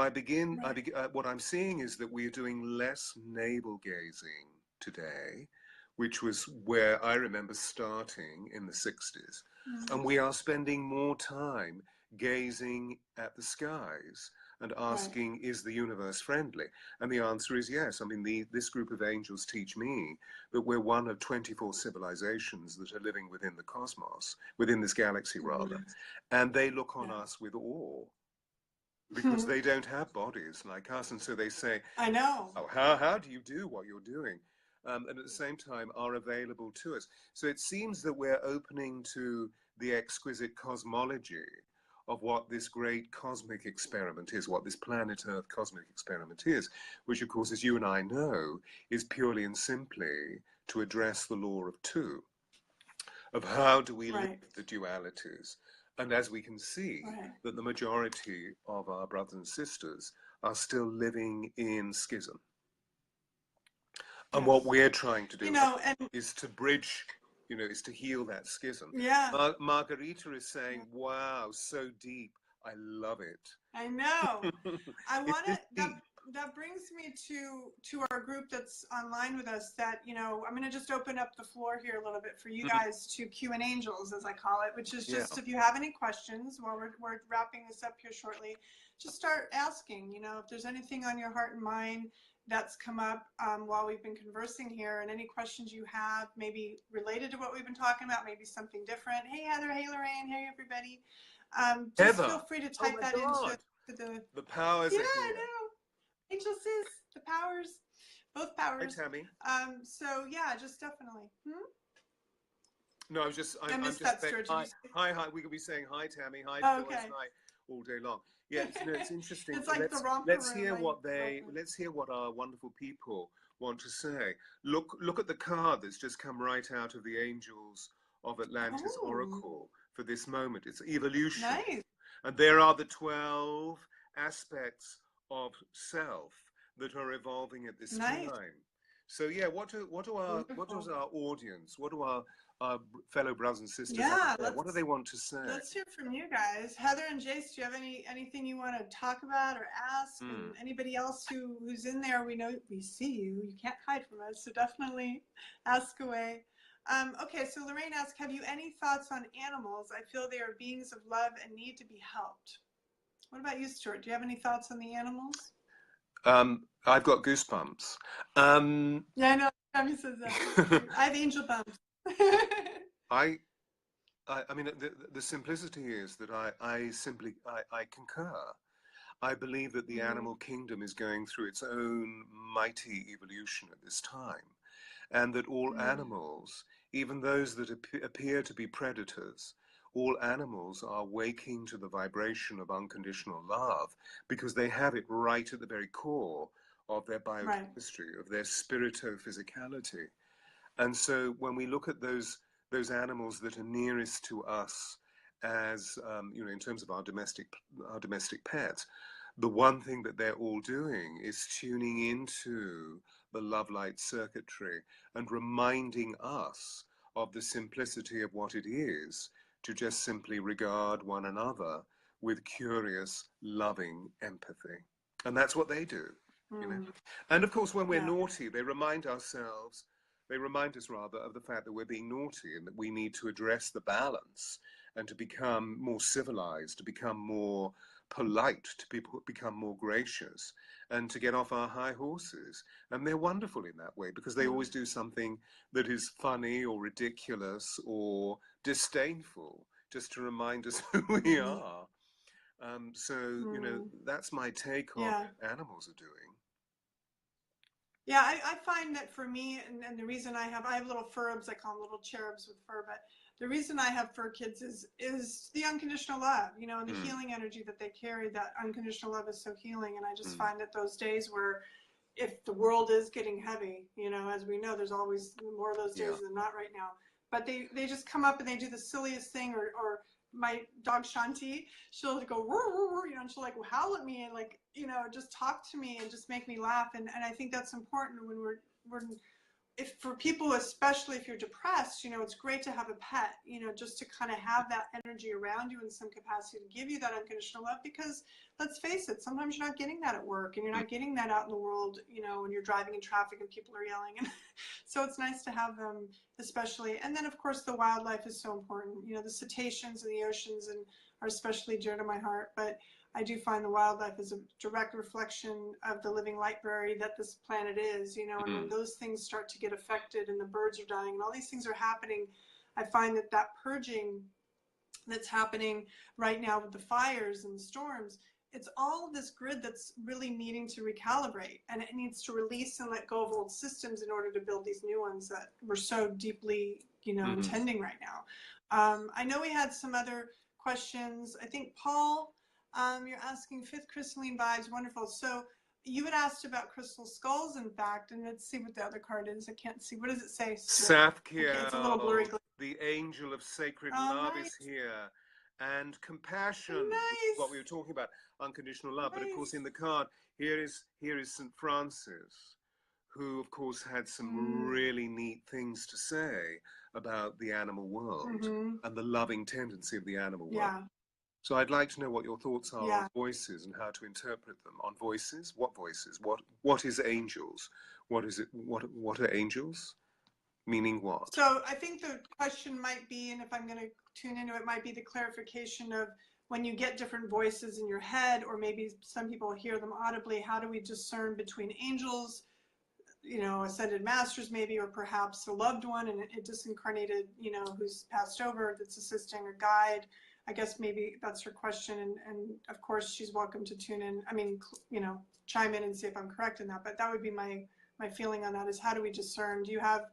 what I'm seeing is that we are doing less navel gazing today, which was where I remember starting in the 60s. And we are spending more time gazing at the skies and asking, is the universe friendly? And the answer is yes. I mean, this group of angels teach me that we're one of 24 civilizations that are living within the cosmos, within this galaxy rather, and they look on us with awe. Because they don't have bodies like us, and so they say, I know. Oh, how do you do what you're doing? And at the same time are available to us. So it seems that we're opening to the exquisite cosmology of what this great cosmic experiment is, what this planet Earth cosmic experiment is, which of course, as you and I know, is purely and simply to address the law of two, of how do we live the dualities. And as we can see, that the majority of our brothers and sisters are still living in schism. And what we're trying to do is to bridge, is to heal that schism. Margarita is saying, wow, so deep. I love it. I know. I want to, that brings me to our group that's online with us that, I'm going to just open up the floor here a little bit for you guys to Awaken Angels, as I call it, which is just if you have any questions while we're wrapping this up here shortly, just start asking, if there's anything on your heart and mind that's come up while we've been conversing here, and any questions you have, maybe related to what we've been talking about, maybe something different. Hey, Heather. Hey, Lorraine. Hey, everybody. Just feel free to type that into the powers. Yeah, I know. Angels is the powers, both powers. Hi, Tammy. So yeah, just definitely. No, I missed that, Stewart. Hi. We could be saying hi, Tammy. Hi, Phyllis. Hi, all day long. Yeah, it's interesting. It's like let's hear what our wonderful people want to say. Look at the card that's just come right out of the Angels of Atlantis Oracle for this moment. It's evolution. Nice. And there are the 12 aspects of self that are evolving at this time. So yeah, what does our audience, what do our fellow brothers and sisters what do they want to say? Let's hear from you guys. Heather and Jace, do you have anything you want to talk about or ask? And anybody else who's in there, we see you. You can't hide from us, so definitely ask away. Okay, so Lorraine asks, have you any thoughts on animals? I feel they are beings of love and need to be helped. What about you, Stewart? Do you have any thoughts on the animals? I've got goosebumps. Yeah, I know. Tammy says that. I have angel bumps. I mean, the simplicity is that I concur. I believe that the animal kingdom is going through its own mighty evolution at this time, and that all animals, even those that appear to be predators, all animals are waking to the vibration of unconditional love because they have it right at the very core of their biochemistry, of their spiritophysicality. And so when we look at those animals that are nearest to us as, in terms of our domestic pets, the one thing that they're all doing is tuning into the love light circuitry and reminding us of the simplicity of what it is to just simply regard one another with curious, loving empathy. And that's what they do, you know. And of course, when we're naughty, they remind us rather of the fact that we're being naughty and that we need to address the balance and to become more civilized, to become more polite, to become more gracious, and to get off our high horses. And they're wonderful in that way because they always do something that is funny or ridiculous or disdainful, just to remind us who we are. So, you know, that's my take on what animals are doing. Yeah, I find that for me, and the reason I have little furubs, I call them little cherubs with fur, but the reason I have fur kids is the unconditional love, you know, and the healing energy that they carry. That unconditional love is so healing, and I just find that those days where, if the world is getting heavy, you know, as we know, there's always more of those days than not right now, but they just come up and they do the silliest thing, or my dog Shanti, she'll go, you know, and she'll like howl at me and like, you know, just talk to me and just make me laugh. And I think that's important when we're if for people, especially if you're depressed, you know, it's great to have a pet, you know, just to kind of have that energy around you in some capacity to give you that unconditional love, because let's face it, sometimes you're not getting that at work and you're not getting that out in the world, you know, when you're driving in traffic and people are yelling. And so it's nice to have them, especially. And then of course the wildlife is so important, you know, the cetaceans and the oceans and are especially dear to my heart. But I do find the wildlife is a direct reflection of the living library that this planet is, you know, and when those things start to get affected and the birds are dying and all these things are happening, I find that purging that's happening right now with the fires and the storms, it's all of this grid that's really needing to recalibrate, and it needs to release and let go of old systems in order to build these new ones that we're so deeply, you know, intending right now. I know we had some other questions. I think Paul, you're asking fifth crystalline vibes, wonderful. So you had asked about crystal skulls, in fact, and let's see what the other card is. I can't see. What does it say? Safkiel, okay, it's a little blurry. the angel of sacred love is here, and compassion, what we were talking about, unconditional love. But of course, in the card, here is St. Francis, who of course had some really neat things to say about the animal world and the loving tendency of the animal world. So I'd like to know what your thoughts are on voices and how to interpret them. On voices? What voices? What is angels? What is it? What are angels? Meaning what? So I think the question might be, and if I'm going to tune into it, might be the clarification of when you get different voices in your head, or maybe some people hear them audibly, how do we discern between angels, you know, ascended masters maybe, or perhaps a loved one and a disincarnated, you know, who's passed over that's assisting, a guide? I guess maybe that's her question, and of course she's welcome to tune in. I mean, you know, chime in and see if I'm correct in that. But that would be my feeling on that, is how do we discern? Do you have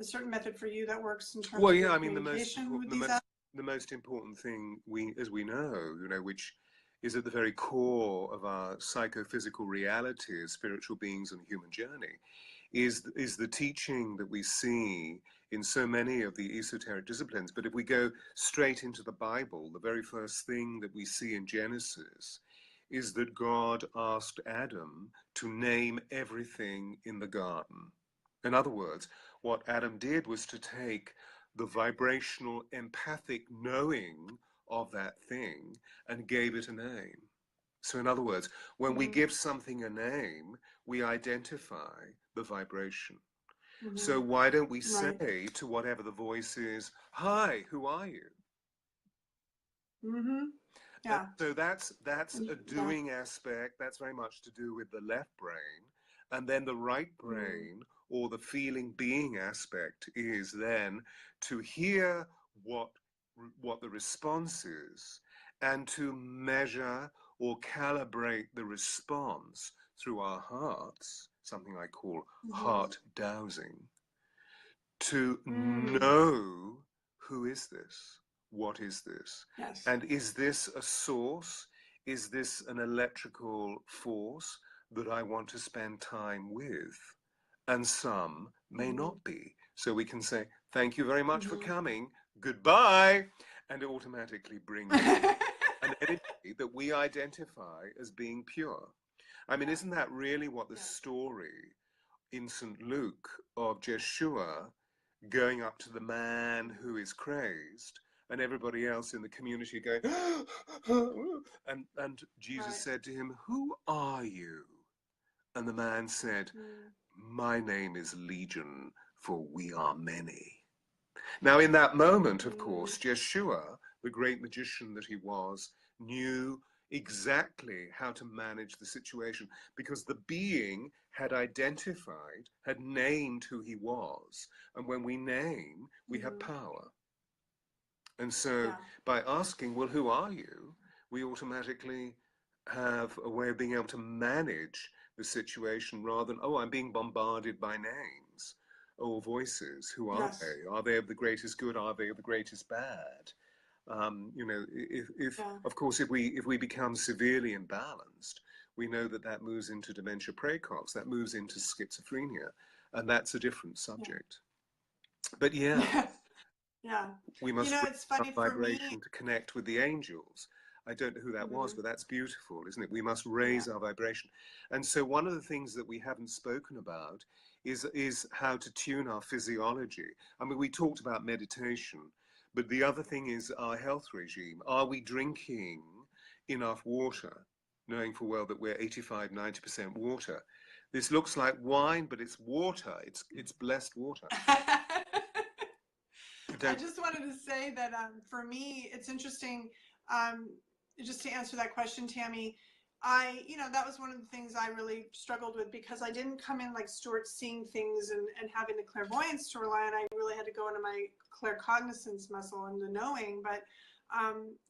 a certain method for you that works in terms of I mean, the most important thing as we know, you know, which is at the very core of our psychophysical reality as spiritual beings on the human journey, is the teaching that we see in so many of the esoteric disciplines. But if we go straight into the Bible, the very first thing that we see in Genesis is that God asked Adam to name everything in the garden. In other words, what Adam did was to take the vibrational, empathic knowing of that thing and gave it a name. So in other words, when we give something a name, we identify the vibration. So why don't we say to whatever the voice is, hi, who are you? Yeah. So that's a doing aspect. That's very much to do with the left brain. And then the right brain, or the feeling being aspect, is then to hear what the response is and to measure or calibrate the response through our hearts, something I call heart dowsing, to know, who is this? What is this? Yes. And is this a source? Is this an electrical force that I want to spend time with? And some may not be. So we can say, thank you very much for coming, goodbye, and it automatically brings an energy that we identify as being pure. I mean, isn't that really what the story in St. Luke of Jeshua going up to the man who is crazed, and everybody else in the community going, and Jesus said to him, "Who are you?" And the man said, "My name is Legion, for we are many." Now, in that moment, of course, Jeshua, the great magician that he was, knew exactly how to manage the situation, because the being had identified, had named who he was. And when we name, we have power. And so by asking, well, who are you? We automatically have a way of being able to manage the situation rather than, oh, I'm being bombarded by names or voices. Who are they? Are they of the greatest good? Are they of the greatest bad? You know, if of course, if we become severely imbalanced, we know that that moves into dementia praecox, that moves into schizophrenia, and that's a different subject. But we must You know, raise it's funny our for me. vibration to connect with the angels. I don't know who that was, but that's beautiful, isn't it? We must raise our vibration. And so one of the things that we haven't spoken about is how to tune our physiology. I mean, we talked about meditation, but the other thing is our health regime. Are we drinking enough water, knowing full well that we're 85, 90% water? This looks like wine, but it's water. It's blessed water. I just wanted to say that for me, it's interesting, just to answer that question, Tammy, you know, that was one of the things I really struggled with, because I didn't come in like Stewart seeing things and having the clairvoyance to rely on. I really had to go into my claircognizance muscle and the knowing. But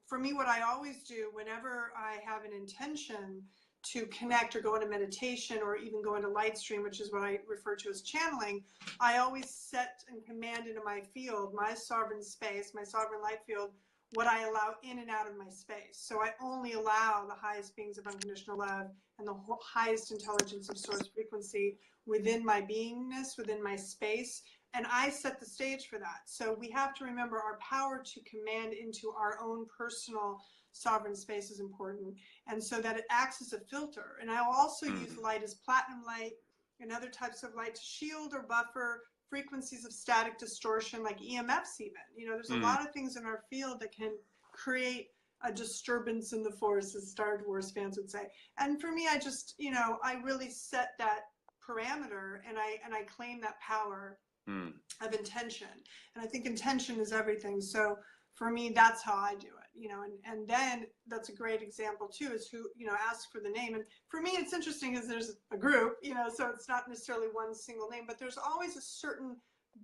for me, what I always do whenever I have an intention to connect or go into meditation or even go into light stream, which is what I refer to as channeling, I always set and command into my field, my sovereign space, my sovereign light field, what I allow in and out of my space. So I only allow the highest beings of unconditional love and the highest intelligence of source frequency within my beingness, within my space, and I set the stage for that. So we have to remember our power to command into our own personal sovereign space is important, and so that it acts as a filter. And I'll also use light as platinum light and other types of light to shield or buffer frequencies of static distortion, like EMFs even. You know, there's a lot of things in our field that can create a disturbance in the force, as Star Wars fans would say. And for me, I just, you know, I really set that parameter, and I claim that power of intention. And I think intention is everything. So for me, that's how I do it, you know, and then that's a great example too, is who, you know, ask for the name. And for me, it's interesting is there's a group, you know, so it's not necessarily one single name, but there's always a certain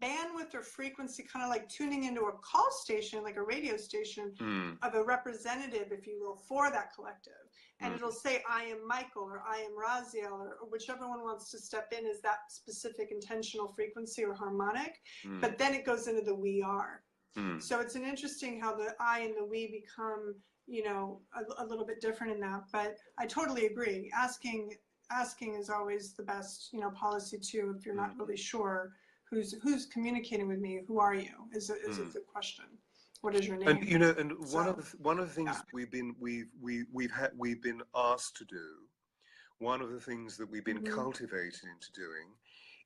bandwidth or frequency, kind of like tuning into a call station, like a radio station of a representative, if you will, for that collective. And it'll say, I am Michael, or I am Raziel, or whichever one wants to step in is that specific intentional frequency or harmonic. But then it goes into the we are. So it's an interesting how the I and the we become, you know, a little bit different in that. But I totally agree. Asking is always the best, you know, policy too. If you're not really sure who's communicating with me, who are you, is a good question. What is your name? And you know, and one of the things we've been asked to do, one of the things that we've been cultivated into doing,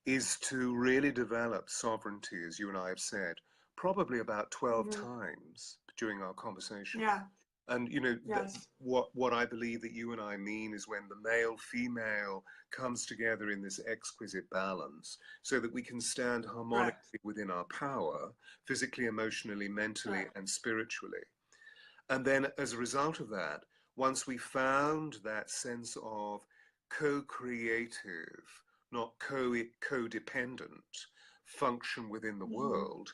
is to really develop sovereignty, as you and I have said, probably about 12 times during our conversation. Yeah. And you know, what I believe that you and I mean is when the male female comes together in this exquisite balance, so that we can stand harmonically within our power, physically, emotionally, mentally, and spiritually. And then as a result of that, once we found that sense of co-creative, not codependent function within the world,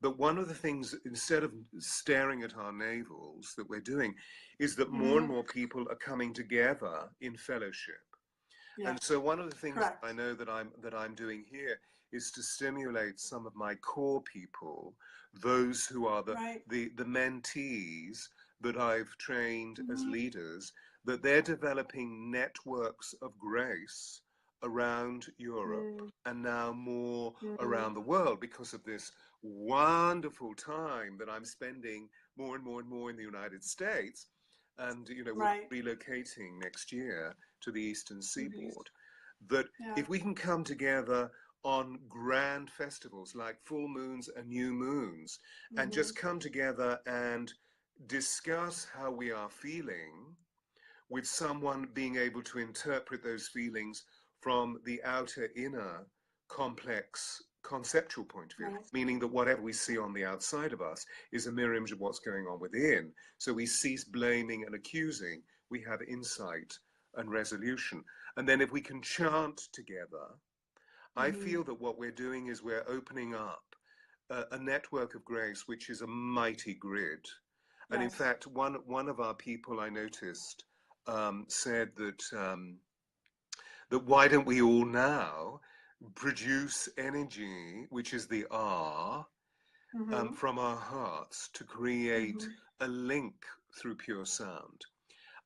but one of the things, instead of staring at our navels, that we're doing is that more and more people are coming together in fellowship. And so one of the things I know that I'm doing here is to stimulate some of my core people, those who are the mentees that I've trained as leaders, that they're developing networks of grace around Europe and now more around the world, because of this wonderful time that I'm spending more and more and more in the United States. And, you know, we're relocating next year to the Eastern Seaboard. that Yeah. if we can come together on grand festivals like full moons and new moons, and just come together and discuss how we are feeling, with someone being able to interpret those feelings from the outer inner complex conceptual point of view, Right. meaning that whatever we see on the outside of us is a mirror image of what's going on within. So we cease blaming and accusing, we have insight and resolution. And then if we can chant together, I feel that what we're doing is we're opening up a network of grace, which is a mighty grid. And in Yes. fact, one of our people I noticed said that that why don't we all now produce energy, which is the R, from our hearts to create a link through pure sound.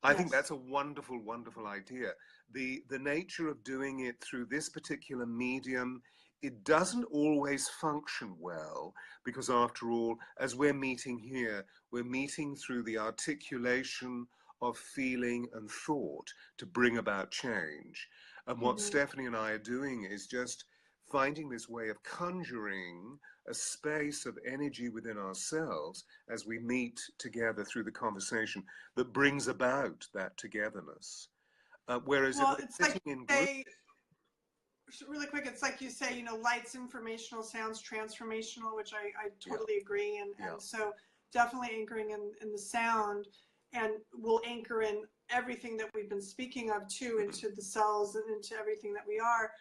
I think that's a wonderful, wonderful idea. The nature of doing it through this particular medium, it doesn't always function well, because after all, as we're meeting here, we're meeting through the articulation of feeling and thought to bring about change. And what Stephanie and I are doing is just finding this way of conjuring a space of energy within ourselves as we meet together through the conversation that brings about that togetherness. Whereas well, if it's we're like sitting in groups, really quick, it's like you say, you know, light's informational, sounds transformational, which I totally agree. And so definitely anchoring in the sound, and we'll anchor in everything that we've been speaking of too, into the cells and into everything that we are.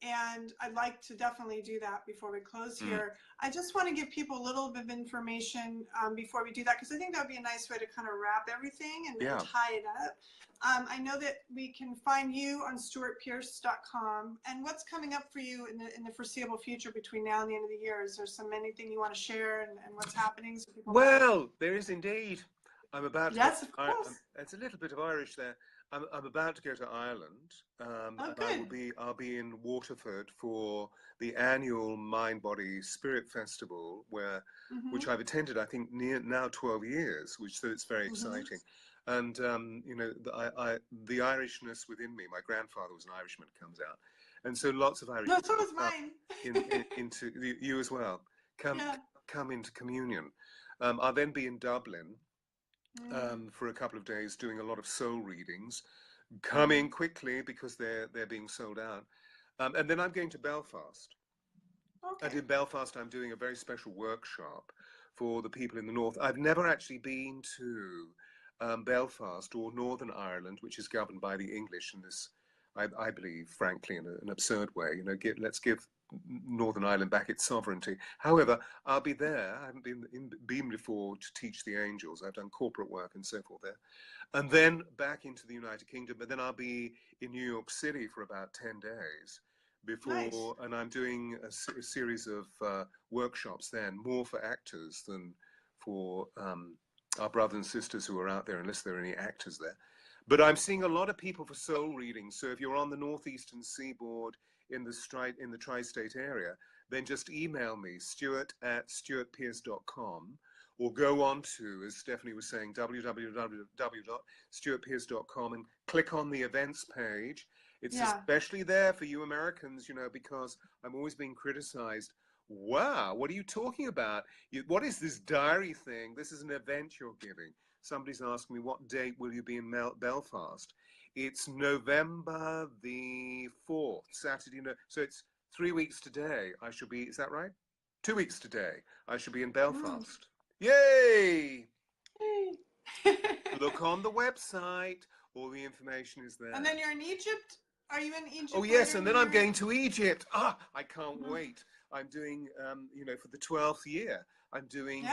And I'd like to definitely do that before we close here. I just want to give people a little bit of information before we do that, because I think that would be a nice way to kind of wrap everything and tie it up. I know that we can find you on stewartpearce.com. And what's coming up for you in the foreseeable future between now and the end of the year? Is there anything you want to share and what's happening? So people know? there is indeed. I'm about to Yes, of course. it's a little bit of Irish there. I'm about to go to Ireland, and good. I'll be in Waterford for the annual Mind Body Spirit Festival, which I've attended I think now 12 years, so it's very exciting. And you know, the Irishness within me, my grandfather was an Irishman, comes out, and so lots of Irish. No, so was mine. into you as well. Come into communion. I'll then be in Dublin for a couple of days doing a lot of soul readings. Come in quickly because they're being sold out. And then I'm going to Belfast. And in Belfast, I'm doing a very special workshop for the people in the north. I've never actually been to Belfast or Northern Ireland, which is governed by the English in this, I believe, frankly, in an absurd way. You know, let's give Northern Ireland back its sovereignty. However, I'll be there. I haven't been before to teach the angels. I've done corporate work and so forth there. And then back into the United Kingdom. But then I'll be in New York City for about 10 days before, and I'm doing a series of workshops then, more for actors than for our brothers and sisters who are out there, unless there are any actors there. But I'm seeing a lot of people for soul readings. So if you're on the northeastern seaboard in the tri-state area, then just email me, Stewart@stewartpearce.com, or go on to, as Stephanie was saying, www.stewartpearce.com, and click on the events page. It's especially there for you Americans, you know, because I'm always being criticized. Wow, what are you talking about? What is this diary thing? This is an event you're giving. Somebody's asking me, what date will you be in Belfast? It's November the 4th, Saturday. So it's 3 weeks today. I should be, is that right? 2 weeks today. I should be in Belfast. Yay! Look on the website. All the information is there. And then you're in Egypt? Are you in Egypt? Oh, yes. And then I'm going to Egypt. I can't wait. I'm doing, you know, for the 12th year, I'm doing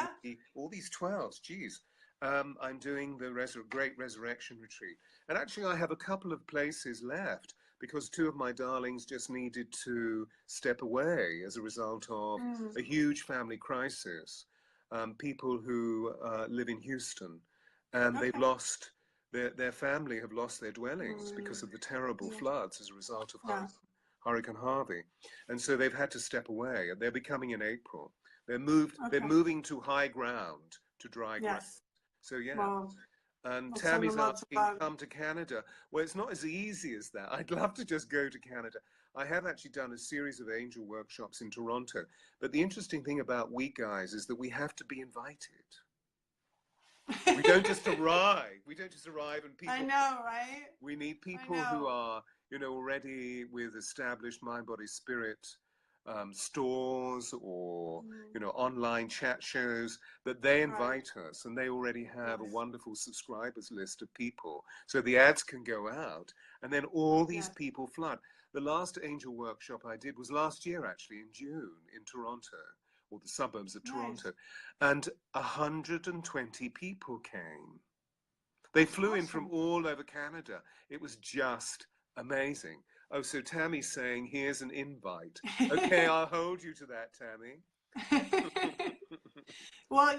all these 12s. Geez. I'm doing the Great Resurrection Retreat. And actually, I have a couple of places left because two of my darlings just needed to step away as a result of a huge family crisis. People who live in Houston, and they've lost, their family have lost their dwellings because of the terrible floods as a result of Hurricane Harvey. And so they've had to step away, and they'll be coming in April. They're moving to high ground, to dry ground. So And I'll send them Tammy's lots of asking, love. come to Canada. Well, it's not as easy as that. I'd love to just go to Canada. I have actually done a series of angel workshops in Toronto. But the interesting thing about we guys is that we have to be invited. We don't just arrive. We don't just arrive and people. I know, right? We need I people who know. are, already with established mind, body, spirit stores or, online chat shows, that they Right. invite us and they already have a Yes. wonderful subscribers list of people. So the ads can go out and then all these Yes. people flood. The last angel workshop I did was last year, actually, in June in Toronto, or the suburbs of Nice. Toronto, and 120 people came. They flew in from Awesome. all over Canada. It was just amazing. Oh, so Tammy's saying, here's an invite. Okay, I'll hold you to that, Tammy. Well,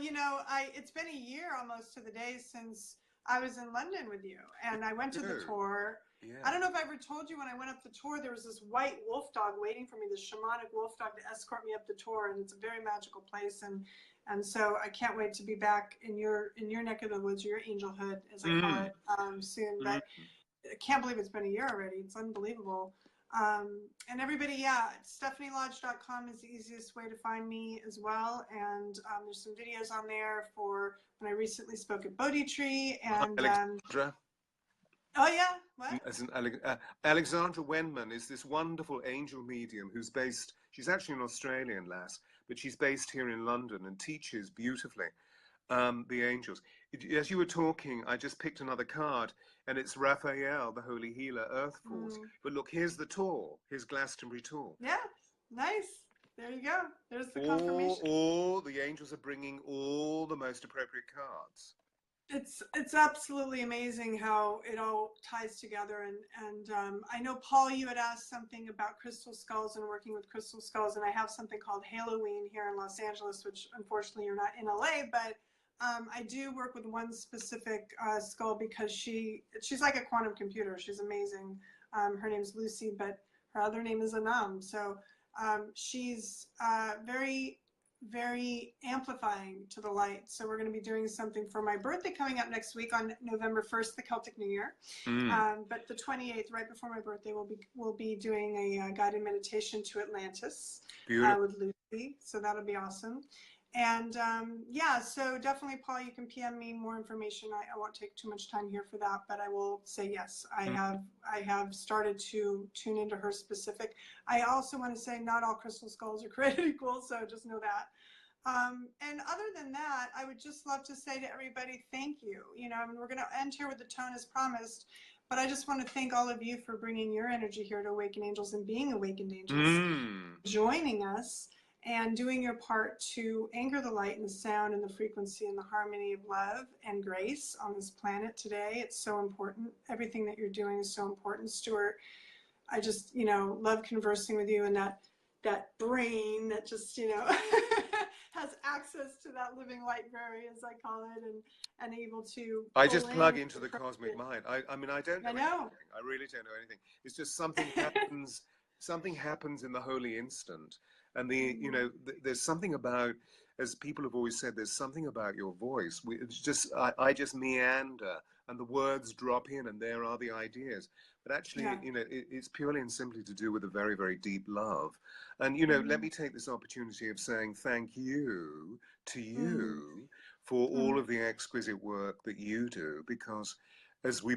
it's been a year almost to the day since I was in London with you, and I went to the tour. Yeah. I don't know if I ever told you, when I went up the tour, there was this white wolf dog waiting for me, this shamanic wolf dog to escort me up the tour, and it's a very magical place, and so I can't wait to be back in your neck of the woods, your angelhood, as I call it, soon. But I can't believe it's been a year already. It's unbelievable. And everybody, yeah, stephanielodge.com is the easiest way to find me as well. And there's some videos on there for when I recently spoke at Bodhi Tree. And Alexandra. Oh yeah, what? Alexandra Wenman is this wonderful angel medium who's based, she's actually an Australian lass, but she's based here in London and teaches beautifully the angels. As you were talking, I just picked another card, and it's Raphael, the Holy Healer, Earth Force. But look, here's the tour. Here's Glastonbury tour. Yeah, nice. There you go. There's the confirmation. All the angels are bringing all the most appropriate cards. It's absolutely amazing how it all ties together. And I know, Paul, you had asked something about crystal skulls and working with crystal skulls, and I have something called Halloween here in Los Angeles, which unfortunately you're not in LA, but I do work with one specific skull because she's like a quantum computer. She's amazing. Her name's Lucy, but her other name is Anam. So she's very, very amplifying to the light. So we're going to be doing something for my birthday coming up next week on November 1st, the Celtic New Year. But the 28th, right before my birthday, we'll be doing a guided meditation to Atlantis with Lucy. So that'll be awesome. And yeah, so definitely, Paul, you can PM me more information. I won't take too much time here for that, but I will say yes. I have started to tune into her specific. I also want to say not all crystal skulls are created equal, so just know that. And other than that, I would just love to say to everybody, thank you. I mean, we're going to end here with the tone as promised, but I just want to thank all of you for bringing your energy here to Awaken Angels and being Awakened Angels, joining us, and doing your part to anchor the light and the sound and the frequency and the harmony of love and grace on this planet today. It's so important. Everything that you're doing is so important. Stewart, I just, love conversing with you, and that brain that just, has access to that living library, as I call it, and able to. I just plug into the cosmic mind. I mean, I don't know anything. I really don't know anything. It's just something happens. Something happens in the holy instant. And there's something about, as people have always said, there's something about your voice. It's just, I just meander, and the words drop in, and there are the ideas. But actually, it's purely and simply to do with a very, very deep love. And, let me take this opportunity of saying thank you to you for all of the exquisite work that you do, because as we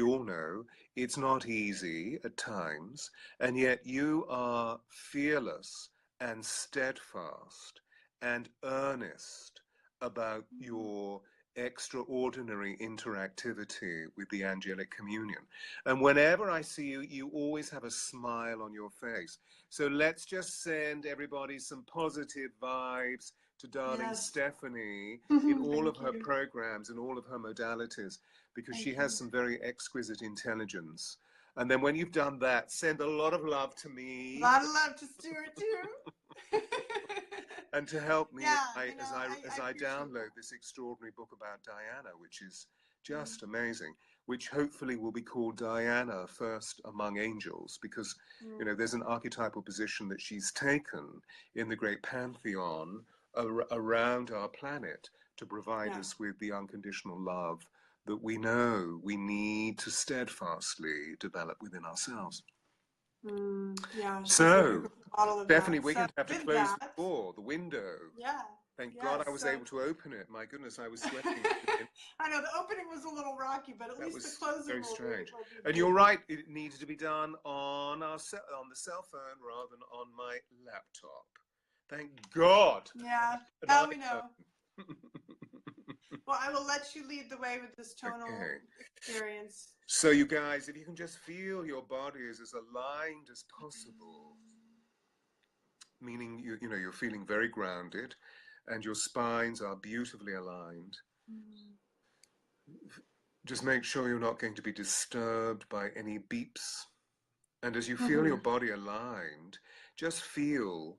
all know, it's not easy at times, and yet you are fearless and steadfast and earnest about your extraordinary interactivity with the angelic communion. And whenever I see you, you always have a smile on your face. So let's just send everybody some positive vibes to darling Stephanie in all of her programs and all of her modalities, because she has some very exquisite intelligence. And then when you've done that, send a lot of love to me. A lot of love to Stewart too. And to help me as I download this extraordinary book about Diana, which is just amazing, which hopefully will be called Diana First Among Angels, because there's an archetypal position that she's taken in the great pantheon around our planet to provide us with the unconditional love that we know we need to steadfastly develop within ourselves. Yeah. So, Stephanie, that. we're going to have to close the That, door, the window. yeah. Thank God I was able to open it. My goodness, I was sweating. I know the opening was a little rocky, but at least the closing very will strange. be And you're right, it needed to be done on the cell phone rather than on my laptop. Thank God. Yeah, now we know. Well, I will let you lead the way with this tonal experience. So you guys, if you can just feel your body is as aligned as possible, meaning you're feeling very grounded and your spines are beautifully aligned. Just make sure you're not going to be disturbed by any beeps. And as you feel your body aligned, just feel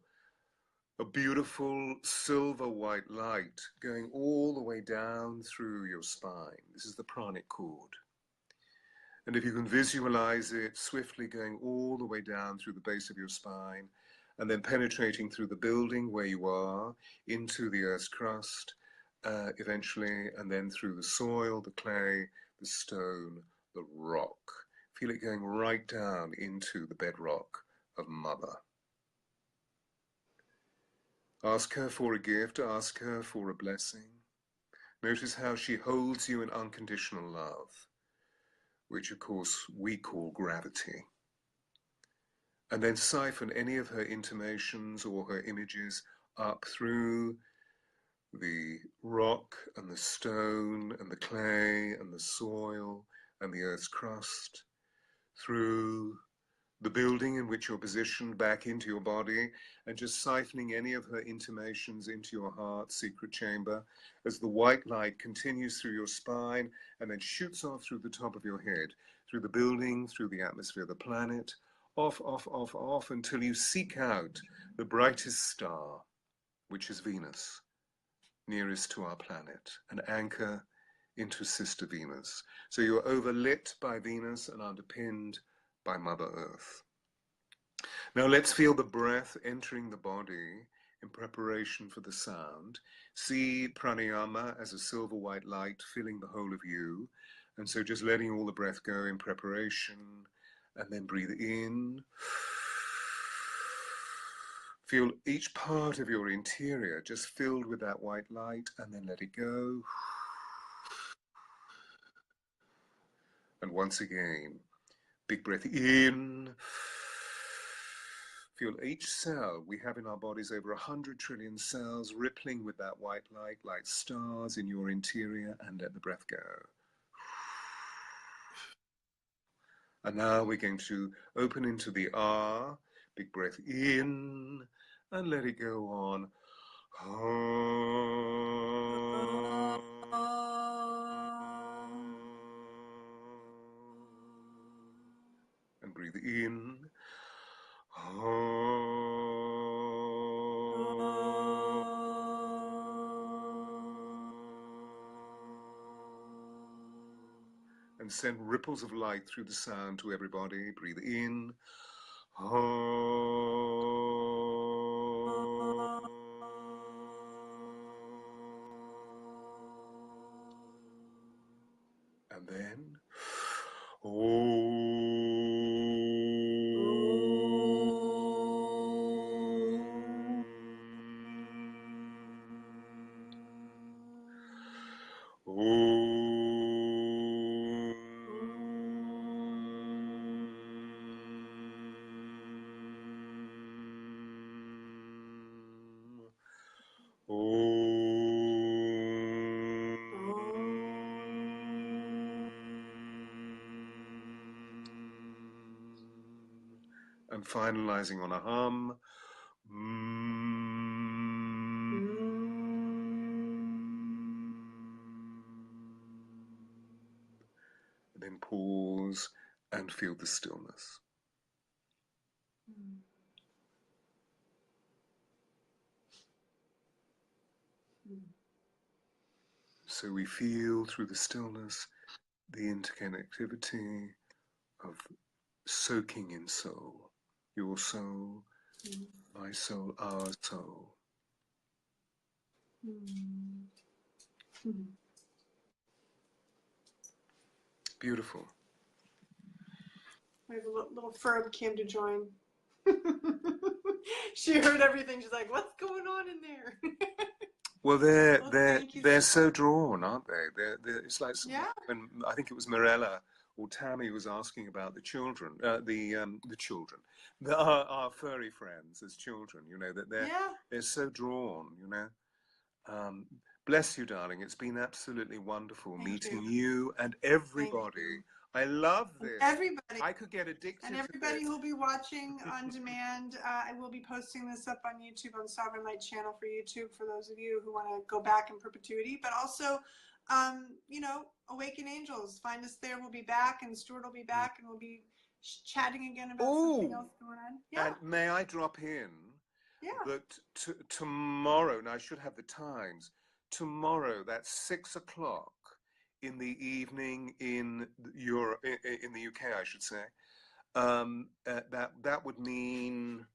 a beautiful silver white light going all the way down through your spine. This is the pranic cord. And if you can visualize it swiftly going all the way down through the base of your spine and then penetrating through the building where you are into the earth's crust eventually, and then through the soil, the clay, the stone, the rock. Feel it going right down into the bedrock of Mother. Ask her for a gift, ask her for a blessing. Notice how she holds you in unconditional love, which of course we call gravity. And then siphon any of her intimations or her images up through the rock and the stone and the clay and the soil and the earth's crust, through the building in which you're positioned back into your body, and just siphoning any of her intimations into your heart secret chamber as the white light continues through your spine and then shoots off through the top of your head, through the building, through the atmosphere of the planet, off, off, off, off, until you seek out the brightest star, which is Venus, nearest to our planet, an anchor into Sister Venus. So you're overlit by Venus and underpinned by Mother Earth. Now let's feel the breath entering the body in preparation for the sound. See pranayama as a silver white light filling the whole of you. And so just letting all the breath go in preparation, and then breathe in. Feel each part of your interior just filled with that white light, and then let it go. And once again, big breath in. Feel each cell. We have in our bodies over 100 trillion cells rippling with that white light like stars in your interior, and let the breath go. And now we're going to open into the R. Big breath in and let it go on. And breathe in. And send ripples of light through the sound to everybody. Breathe in. And then and finalizing on a hum. And then pause and feel the stillness. So we feel through the stillness the interconnectivity of soaking in soul. Your soul, my soul, our soul. Beautiful. We have a little Ferb came to join. She heard everything. She's like, "What's going on in there?" Well, Well, thank you. they're so drawn, aren't they? It's like Yeah. when I think it was Mirella or Tammy was asking about the children, the children, our furry friends as children. You know that Yeah. they're so drawn. You know. Bless you, darling. It's been absolutely wonderful Thank meeting you. you and Thank everybody. you. I love And this. everybody. I could get addicted And to everybody this. who'll be watching on demand, I will be posting this up on YouTube on Sovereign Light channel for YouTube for those of you who want to go back in perpetuity. But also, you know, Awaken Angels. Find us there. We'll be back, and Stewart will be back, and we'll be chatting again about something else going on. Yeah. And may I drop in Yeah. that tomorrow, and I should have the times, tomorrow, that's 6 o'clock in the evening in Europe, in the UK, I should say. That would mean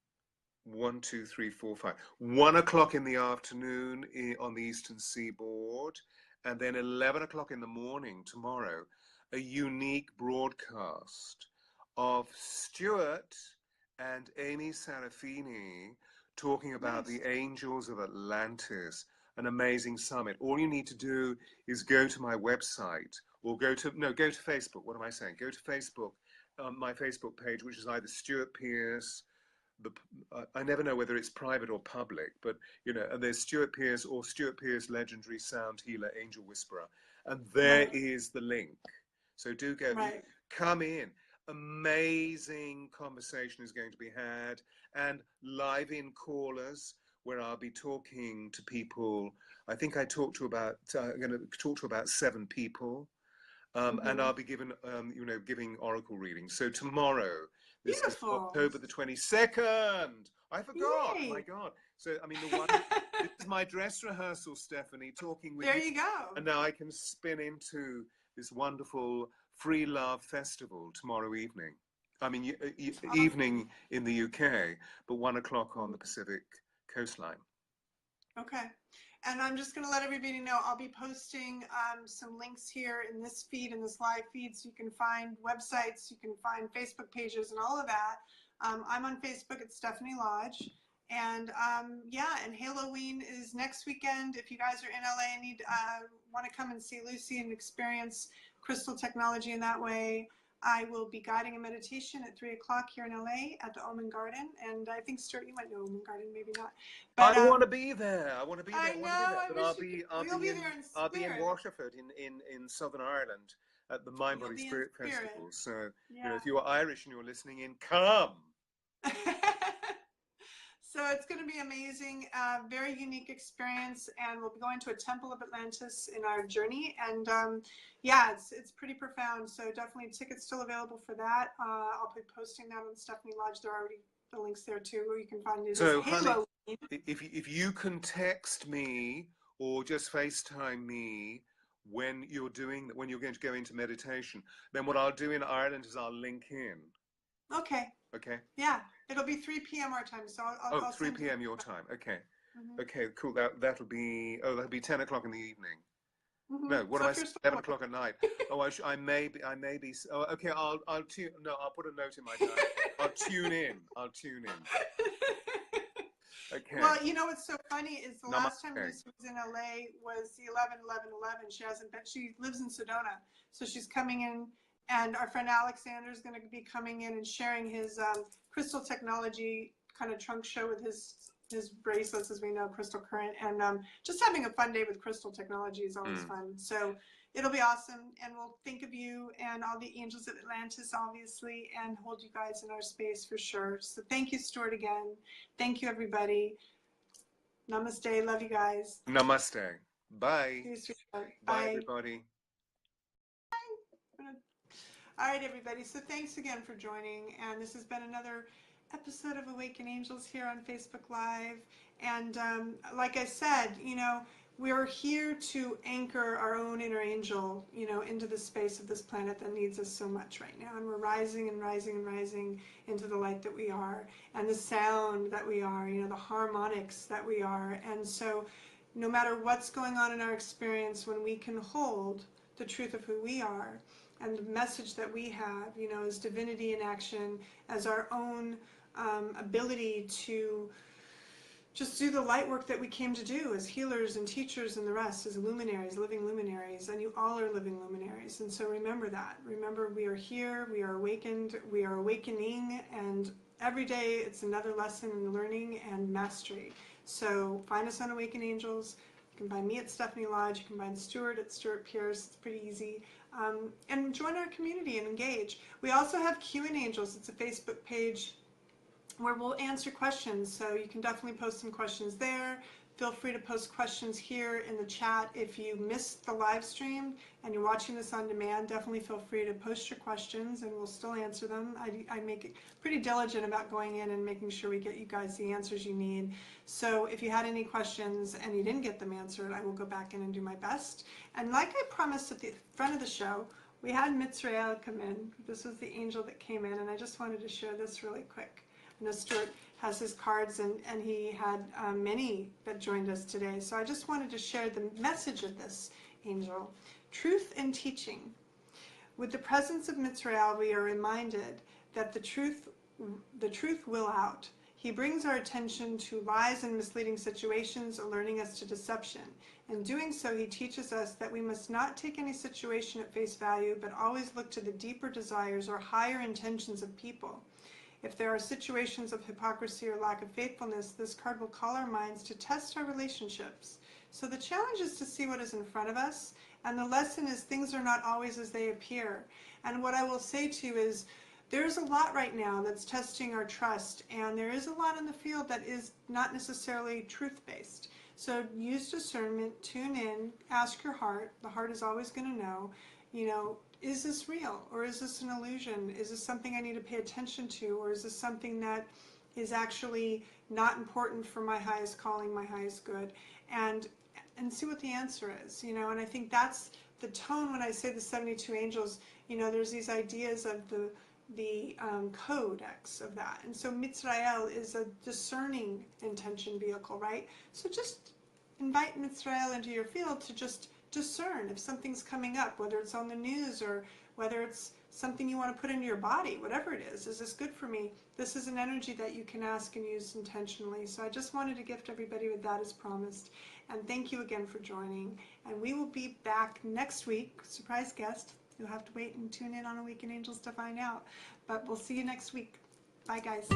1, 2, 3, 4, 5. 1 o'clock in the afternoon on the Eastern Seaboard, and then 11 o'clock in the morning tomorrow, a unique broadcast of Stewart and Amy Serafini talking about the Angels of Atlantis, an amazing summit. All you need to do is go to my website or go to Facebook. What am I saying? Go to Facebook, my Facebook page, which is either Stewart Pearce. I never know whether it's private or public, but you know, and there's Stewart Pearce or Stewart Pearce, legendary sound healer, angel whisperer, and there is the link. So do go, come in. Amazing conversation is going to be had, and live in callers where I'll be talking to people. I think I talked to about, I'm going to talk to about 7 people, and I'll be given, you know, giving oracle readings. So tomorrow, this is October the 22nd. I forgot. Yay. My God. So, I mean, this is my dress rehearsal, Stephanie, talking with you. There you go. And now I can spin into this wonderful Free Love Festival tomorrow evening. I mean, evening in the UK, but 1 o'clock on the Pacific coastline. Okay. And I'm just going to let everybody know I'll be posting some links here in this feed, in this live feed, so you can find websites, you can find Facebook pages and all of that. I'm on Facebook at Stephanie Lodge. And yeah, and Halloween is next weekend. If you guys are in LA and want to come and see Lucy and experience crystal technology in that way, I will be guiding a meditation at 3 o'clock here in LA at the Omen Garden. And I think, Stuart, you might know Omen Garden, maybe not. But I want to be there. I want to be there. I know. But I'll be in Waterford in Southern Ireland at the Mind Body Spirit Festival. So you know, if you're Irish and you're listening in, come. So it's going to be amazing, very unique experience, and we'll be going to a Temple of Atlantis in our journey, and yeah, it's pretty profound. So definitely tickets still available for that. I'll be posting that on Stephanie Lodge. There are already the links there too, where you can find it. So, honey, if you can text me or just FaceTime me when you're going to go into meditation, then what I'll do in Ireland is I'll link in. Okay. Okay. Yeah, it'll be 3 p.m. our time, so I'll 3 p.m. your time. Okay. Okay, cool. That'll be 10 o'clock in the evening. No, what am I saying? 7 o'clock at night. Oh, I may be. Oh, okay. I'll put a note in my diary. I'll tune in. Okay. Well, you know what's so funny is the last time Lucy was in LA was the 11/11/11. She hasn't been. She lives in Sedona, so she's coming in. And our friend Alexander is going to be coming in and sharing his crystal technology kind of trunk show with his bracelets, as we know, crystal current, and just having a fun day with crystal technology is always fun. So it'll be awesome, and we'll think of you and all the Angels of Atlantis, obviously, and hold you guys in our space for sure. So thank you, Stewart, again. Thank you, everybody. Namaste. Love you guys. Namaste. Bye. Bye, everybody. All right, everybody. So thanks again for joining. And this has been another episode of Awaken Angels here on Facebook Live. And like I said, you know, we're here to anchor our own inner angel, you know, into the space of this planet that needs us so much right now. And we're rising and rising and rising into the light that we are, and the sound that we are, you know, the harmonics that we are. And so no matter what's going on in our experience, when we can hold the truth of who we are, and the message that we have, you know, as divinity in action, as our own ability to just do the light work that we came to do as healers and teachers and the rest, as luminaries, living luminaries, and you all are living luminaries. And so remember that. Remember, we are here, we are awakened, we are awakening, and every day it's another lesson in learning and mastery. So find us on Awaken Angels. You can find me at Stephanie Lodge. You can find Stewart at Stewart Pearce. It's pretty easy. And join our community and engage. We also have Awaken Angels. It's a Facebook page where we'll answer questions, so you can definitely post some questions there. Feel free to post questions here in the chat. If you missed the live stream and you're watching this on demand, definitely feel free to post your questions and we'll still answer them. I make it pretty diligent about going in and making sure we get you guys the answers you need. So if you had any questions and you didn't get them answered, I will go back in and do my best. And like I promised at the front of the show, we had Mitzrael come in. This was the angel that came in, and I just wanted to share this really quick. I know Stewart has his cards, and he had many that joined us today. So I just wanted to share the message of this angel. Truth and teaching. With the presence of Mitzrael, we are reminded that the truth will out. He brings our attention to lies and misleading situations, alerting us to deception. In doing so, he teaches us that we must not take any situation at face value, but always look to the deeper desires or higher intentions of people. If there are situations of hypocrisy or lack of faithfulness, this card will call our minds to test our relationships. So the challenge is to see what is in front of us, and the lesson is things are not always as they appear. And what I will say to you is, there's a lot right now that's testing our trust, and there is a lot in the field that is not necessarily truth-based. So use discernment, tune in, ask your heart. The heart is always going to know, you know, is this real, or is this an illusion? Is this something I need to pay attention to, or is this something that is actually not important for my highest calling, my highest good? And see what the answer is, you know. And I think that's the tone when I say the 72 angels. You know, there's these ideas of the codex of that, and so Mitzrael is a discerning intention vehicle, right? So just invite Mitzrael into your field to just discern if something's coming up, whether it's on the news or whether it's something you want to put into your body, whatever it is this good for me? This is an energy that you can ask and use intentionally. So I just wanted to gift everybody with that as promised. And thank you again for joining. And we will be back next week. Surprise guest. You'll have to wait and tune in on Awaken Angels to find out. But we'll see you next week. Bye, guys.